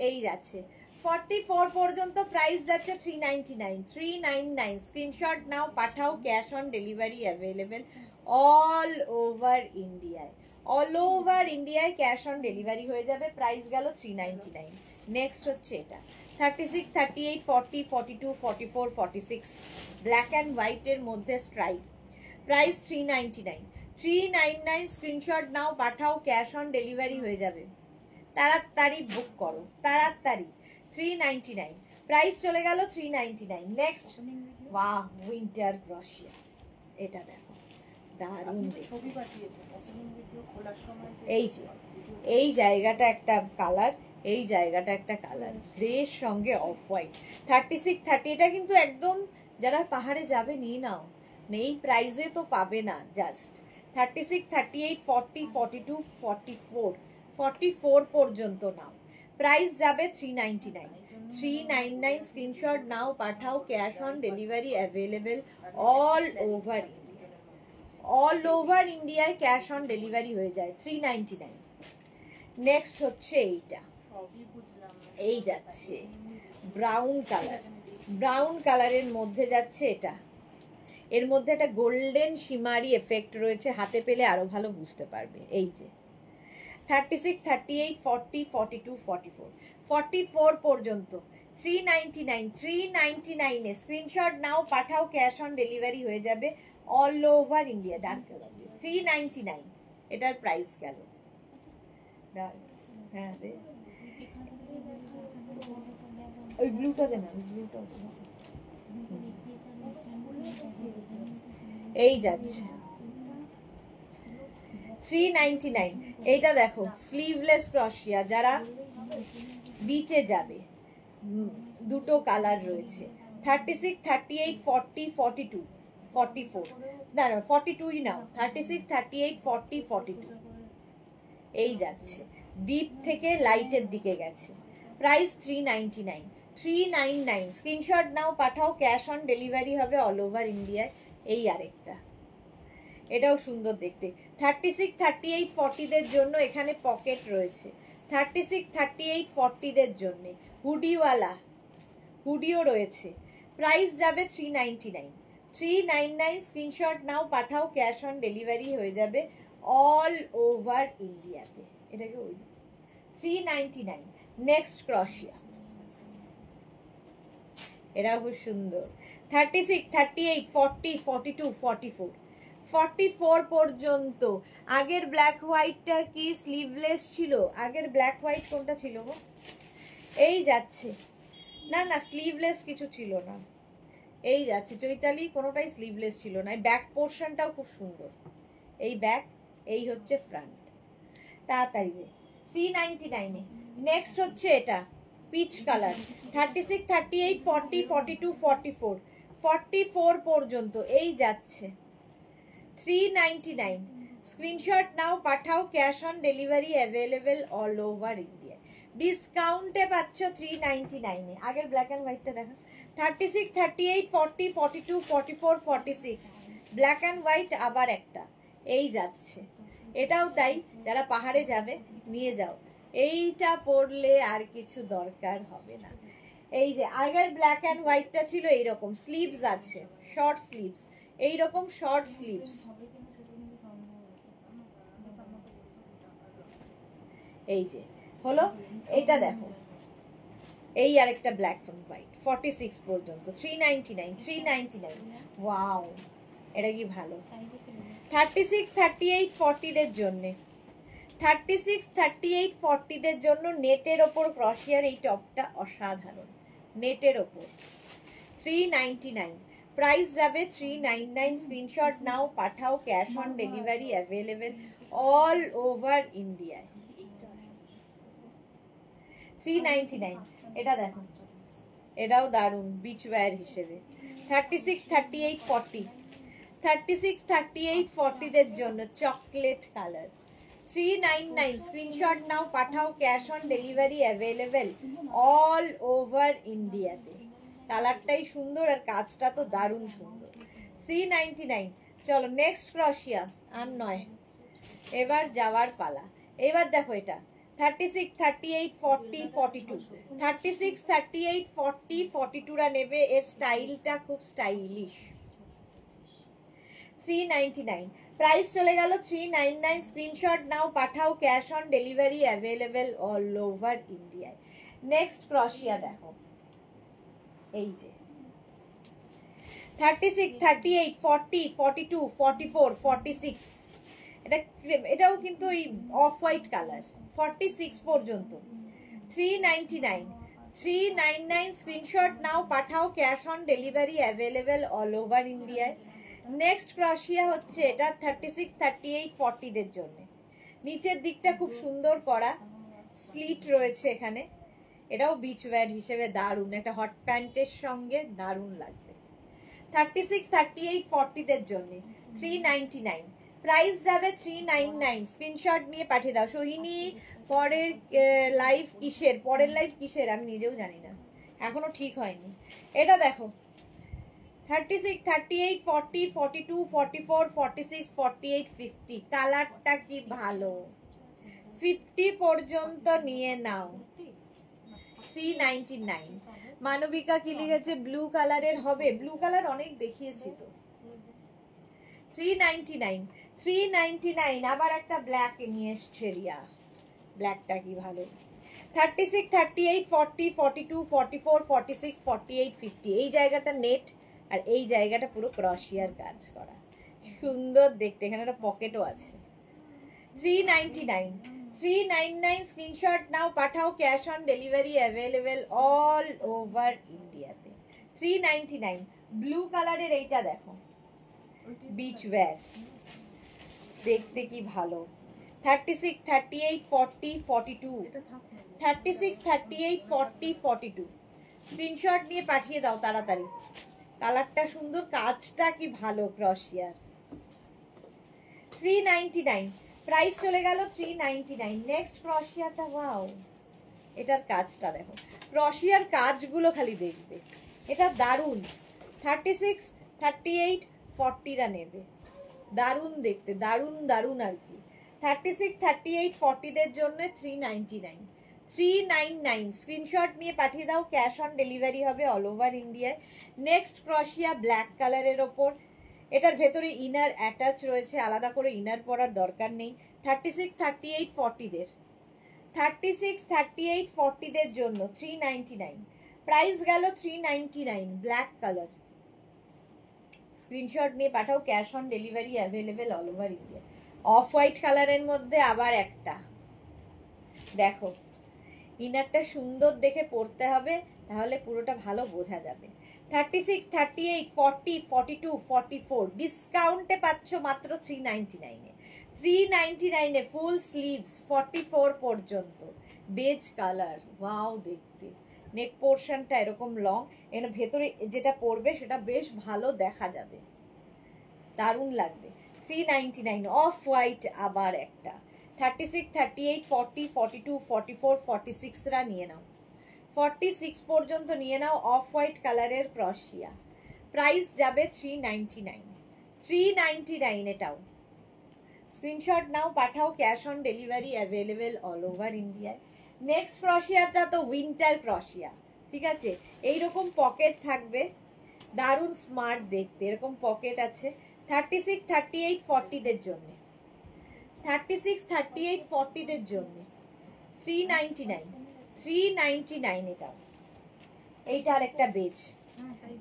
এই যাচ্ছে 44 পর্যন্ত। প্রাইস যাচ্ছে 399। 399। স্ক্রিনশট নাও, পাঠাও, cash on delivery available all over ইন্ডিয়ায়। অল ওভার ইন্ডিয়ায় ক্যাশ অন ডেলিভারি হয়ে যাবে। প্রাইস গেল 399। নেক্সট হচ্ছে এটা 36, 38, 40, 42, 44, 46 ব্ল্যাক অ্যান্ড হোয়াইটের মধ্যে স্ট্রাইপ। প্রাইস 399। 399। স্ক্রিনশট নাও, পাঠাও, ক্যাশ অন ডেলিভারি হয়ে যাবে। তাড়াতাড়ি বুক করো, তাড়াতাড়ি। 399। প্রাইস চলে গেল 399। নেক্সট, বাহ, উইন্টার ক্রশিয়া, এটা দেখো দারুণ। এই যে এই জায়গাটা একটা কালার, এই জায়গাটা একটা কালার, গ্রের সঙ্গে অফ হোয়াইট। 36, 30, এটা কিন্তু একদম যারা পাহাড়ে যাবে নিয়ে নাও, এই প্রাইসে তো পাবে না। জাস্ট 36, 38, 40, 42, 44, 44 পর্যন্ত নাও। প্রাইস যাবে 399। 399 স্ক্রিনশট নাও পাঠাও, cash on delivery available all over India. All over ইন্ডিয়ায় ক্যাশ অন ডেলিভারি হয়ে যায় 399। নেক্সট হচ্ছে এইটা, সবই বুঝলাম না। এই যাচ্ছে ব্রাউন কালার, ব্রাউন কালারের মধ্যে যাচ্ছে এটা। এর মধ্যে একটা গোল্ডেন শিমারি এফেক্ট রয়েছে, হাতে পেলে আরো ভালো বুঝতে পারবে। এই যে 36, 38, 40, 42, 44, 44 পর্যন্ত 399। 399 এ স্ক্রিনশট নাও পাঠাও, ক্যাশ অন ডেলিভারি হয়ে যাবে all over India. Dark colour 399 এটার প্রাইস গেল। হ্যাঁ দে, ওই ব্লুটা দে না, ওই ব্লুটা দে না। এই যাচ্ছে 399। এইটা দেখো স্লিভলেস ক্রশিয়া, যারা বিচে যাবে, দুটো কালার রয়েছে। 36, 38, 40, 42, 44, না 42ই নাও। 36, 38, 40, 42 এই যাচ্ছে, ডিপ থেকে লাইটের দিকে গেছে। প্রাইস 399। 399 স্ক্রিনশট নাও পাঠাও, ক্যাশ অন ডেলিভারি হবে অল ওভার ইন্ডিয়ায়। এই আরেকটা, এটাও সুন্দর দেখতে। 36, 38, 40 দের জন্য এখানে পকেট রয়েছে। 36, 38, 40 দের জন্য হুডিওয়ালা, হুডিও রয়েছে। প্রাইস যাবে 399। 399 স্ক্রিনশট নাও পাঠাও, ক্যাশ অন ডেলিভারি হয়ে যাবে অল ওভার ইন্ডিয়াতে। এটাকে ওই 399। নেক্সট ক্রশিয়া, এটা খুব সুন্দর। 36, 38, 40, 42, 44, 44 পর্যন্ত। আগের ব্ল্যাক হোয়াইটটা কি স্লিভলেস ছিল? আগের ব্ল্যাক হোয়াইট কোনটা ছিল গো? এই যাচ্ছে, না না স্লিভলেস কিছু ছিল না। এই যাচ্ছে চৈতালি, কোনোটাই স্লিভলেস ছিল না। ব্যাক পোর্শনটাও খুব সুন্দর। এই ব্যাক, এই হচ্ছে ফ্রন্ট। তাড়াতাড়ি দে। 399 এ নেক্সট হচ্ছে এটা পিচ কালার। 36, 38, 40, 42, 44, 44 পর্যন্ত এই যাচ্ছে 399। স্ক্রিনশট নাও পাঠাও, cash on delivery available all over India. ডিসকাউন্টে পাচ্ছ 399 এ। আগের ব্ল্যাক অ্যান্ড হোয়াইটটা দেখো। 36, 38, 40, 42, 44, 46 ব্ল্যাক অ্যান্ড হোয়াইট আবার একটা। এই যাচ্ছে, এটাও তাই, যারা পাহাড়ে যাবে নিয়ে যাও। এইটা পরলে আর কিছু দরকার হবে না। এই যে আগের ব্ল্যাক অ্যান্ড হোয়াইটটা ছিল এইরকম, স্লিভস আছে, শর্ট স্লিভস, এইরকম শর্ট স্লিভস। এই যে হলো, এইটা দেখো, এই আরেকটা ব্ল্যাক অ্যান্ড হোয়াইট 46 পর্যন্ত 399। 399 ওয়াও, এটা কি ভালো। 36, 38, 40 দের জন্য, 36, 38, 40 দের জন্য নেটের ওপর ক্রশিয়ার এই টপটা অসাধারণ, নেটের ওপর 399। প্রাইস যাবে 399। স্ক্রিনশট নাও পাঠাও, cash on delivery available all over ইন্ডিয়ায়। 399 এটা দেখো, এটাও দারুণ বিচ ওয়্যার হিসেবে। 36, 38, 40, 36, 38, 40 দের জন্য চকলেট কালার 399। স্ক্রিনশট নাও পাঠাও, cash on delivery available all over ইন্ডিয়াতে। কালারটাই সুন্দর আর কাজটা তো দারুণ সুন্দর। 399। চলো নেক্সট ক্রশিয়া আর নয়, এবার যাওয়ার পালা। এবার দেখো এটা 36, 38, 40, 42, 36, 38, 40, 42 রা নেবে। এর স্টাইলটা খুব স্টাইলিশ। 399 প্রাইস চলে গেল 399। স্ক্রিনশট নাও পাঠাও, cash on delivery available all over ইন্ডিয়ায়। নেক্সট ক্রশিয়া দেখো, এই যে 36, 38, 40, 42, 44, 46 এটাও কিন্তু ওই অফ হোয়াইট কালার 46 পর্যন্ত 399। 399 স্ক্রিনশট নাও পাঠাও, cash on delivery available all over ইন্ডিয়ায়। নেক্সট ক্রশিয়া হচ্ছে এটা 36, 38, 40 দের জন্য। নিচের দিকটা খুব সুন্দর করা, স্লিট রয়েছে এখানে। এটাও বিচ ওয়্যার হিসেবে দারুণ, একটা হট প্যান্টের সঙ্গে দারুণ লাগবে। 36, 38, 40 দের জন্য 399। প্রাইস যাবে 399। স্ক্রিনশট নিয়ে পাঠিয়ে দাও। সোহিনী পরের লাইভ কিসের আমি নিজেও জানি না, এখনো ঠিক হয়নি। এটা দেখো 36, 38, 40, 42, 44, 46, 48, 50। কালারটা কি ভালো, 50 পর্যন্ত নিয়ে নাও। 399। মানবিকা কি লিখেছে, ব্লু কালারের হবে? ব্লু কালার অনেক দেখিয়েছি তো। 399, 399। আবার একটা ব্ল্যাক নিয়ে এসছে রিয়া, ব্ল্যাকটা কি ভালো। 36, 38, 40, 42, 44, 46, 48, 50। এই জায়গাটা নেট আর এই জায়গাটা পুরো ক্রশিয়ার কাজ করা, সুন্দর দেখতে। এখানে একটা পকেটও আছে। 399, 399। স্ক্রিনশট নাও, পাঠাও। Cash on delivery available all over ইন্ডিয়াতে। 399। ব্লু কালারের এইটা দেখো, বিচ ওয়্যার, দেখতে কি ভালো। 36, 38, 40, 42, 36, 38, 40, 42। স্ক্রিনশট নিয়ে পাঠিয়ে দাও তাড়াতাড়ি। কালারটা সুন্দর, কাজটা কি ভালো ক্রশিয়ার। 399। প্রাইস চলে গেল 399। নেক্সট ক্রশিয়াটা, ওয়াও, এটার কাজটা দেখো। ক্রশিয়ার কাজগুলো খালি দেখবে, এটা দারুণ। 36, 38, 40রা নেবে, দারুণ দেখতে, দারুণ দারুণ আর কি। 36, 38, 40দের জন্য 399। 399। স্ক্রিনশট নিয়ে পাঠিয়ে দাও। ক্যাশ অন ডেলিভারি হবে অল ওভার ইন্ডিয়ায়। নেক্সট ক্রশিয়া ব্ল্যাক কালারের ওপর, এটার ভেতরে ইনার অ্যাটাচ রয়েছে, আলাদা করে ইনার পরার দরকার নেই। 36, 38, 40দের, 36, 38, 40দের জন্য 399। প্রাইস গেল 399। Black colour. স্ক্রিনশট নিয়ে পাঠাও। Cash on delivery available all over India. Off white কালারের মধ্যে আবার একটা দেখো, ইনারটা সুন্দর দেখে পরতে হবে, তাহলে পুরোটা ভালো বোঝা যাবে। 36, 38, 40, 42, 44 ডিসকাউন্টে পাচ্ছ মাত্র 399-এ। 399-এ ফুল স্লিভস 44 পর্যন্ত, বেজ কালার, ওয়াও দেখতে। নেক পোর্শনটা এরকম লং, এর ভেতরে যেটা পরবে সেটা বেশ ভালো দেখা যাবে, দারুণ লাগবে। 399। অফ হোয়াইট আবার একটা। 36, 38, 40, 42, 44, 46রা নিয়ে নাও, 46 পর্যন্ত নিয়ে নাও। অফ হোয়াইট কালারের ক্রশিয়া। প্রাইস যাবে 399। 399 এটাও। স্ক্রিনশট নাও, পাঠাও। Cash on delivery available all over ইন্ডিয়ায়। নেক্সট ক্রশিয়াটা তো উইন্টার ক্রশিয়া, ঠিক আছে। এইরকম পকেট থাকবে, দারুণ স্মার্ট দেখতে, এরকম পকেট আছে। 36, 38, 40দের জন্য, 36, 38, 40দের জন্য 399। 399 এটা। এইটা আর একটা বেজ।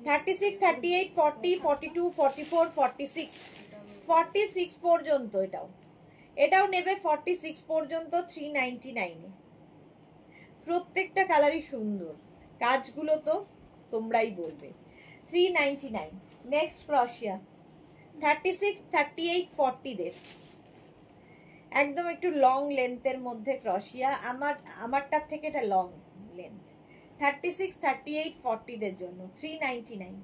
36, 38, 40, 42, 44, 46, 46 পর্যন্ত এটাও নেবে। 46 পর্যন্ত 399-এ। প্রত্যেকটা কালারই সুন্দর, কাজগুলো তো তোমরাই বলবে। 399। নেক্সট ক্রশিয়া 36, 38, 40দের একদম একটু লং লেন্থের মধ্যে ক্রশিয়া, আমারটার থেকে এটা লং লেন্থ। 36, 38, 40দের জন্য 399।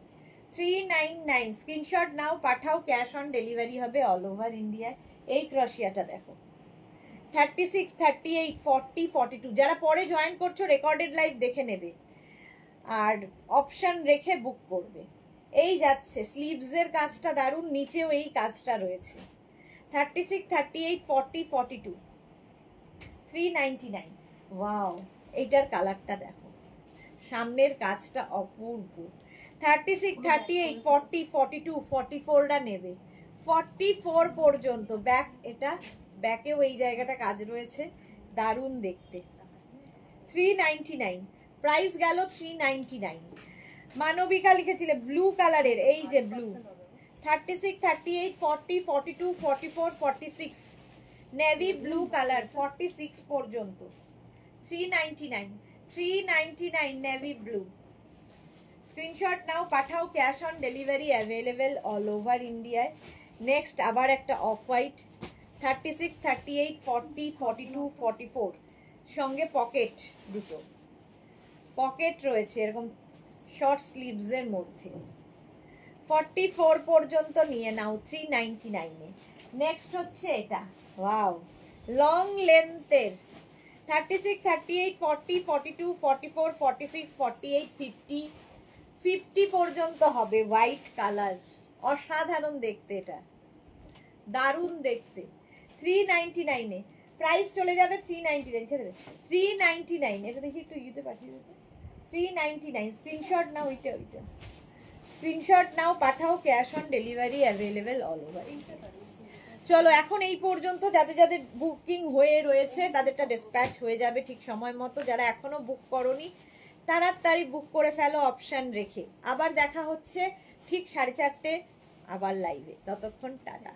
399। স্ক্রিনশট নাও, পাঠাও। ক্যাশ অন ডেলিভারি হবে অল ওভার ইন্ডিয়ায়। এই ক্রশিয়াটা দেখো, 36, 38, 40, 42। যারা পরে জয়েন করছো রেকর্ডেড লাইভ দেখে নেবে আর অপশন রেখে বুক করবে। এই যাচ্ছে, স্লিভসের কাজটা দারুণ, নিচেও এই কাজটা রয়েছে। 36, 38, 40, 42, 399। ওয়াও, এইটার কালারটা দেখো, সামনের কাজটা অপূর্ব। 36, 38, 40, 42, 44টা নেবে, 44 পর্যন্ত। ব্যাক, এটা ব্যাকেও এই জায়গাটা কাজ রয়েছে, দারুণ দেখতে। 399। প্রাইস গেল 399। মানবিকা লিখেছিলে ব্লু কালারের, এই যে ব্লু। 36, 38, 40, 42, 44, 46 নেভি ব্লু কালার 46 পর্যন্ত 399। 399 নেভি ব্লু। স্ক্রিনশট নাও, পাঠাও। Cash on delivery available all over ইন্ডিয়ায়। নেক্সট আবার একটা অফ হোয়াইট। 36, 38, 40, 42, 44 সঙ্গে পকেট, দুটো পকেট রয়েছে এরকম শর্ট স্লিভসের মধ্যে। 44 পর্যন্ত নিয়ে নাও 399 এ। নেক্সট হচ্ছে এটা, ওয়াও, লং লেন্থের 36, 38, 40, 42, 44, 46, 48, 50, 50 পর্যন্ত হবে। হোয়াইট কালার, অসাধারণ দেখতে, এটা দারুণ দেখতে। 399 এ প্রাইস চলে যাবে 399, ছেড়ে দে 399। এটা দেখি একটু ইউতে পাঠিয়ে দিতে। 399 স্ক্রিনশট নাও, ওইটা স্ক্রিনশট নাও, পাঠাও, cash on delivery available all over India. চলো এখন এই পর্যন্ত, যাদের যাদের বুকিং হয়ে রয়েছে তাদেরটা ডিসপ্যাচ হয়ে যাবে ঠিক সময় মতো। যারা এখনো বুক করনি তাড়াতাড়ি বুক করে ফেলো অপশন রেখে। আবার দেখা হচ্ছে ঠিক 4:30 আবার লাইভে, ততক্ষণ টাটা।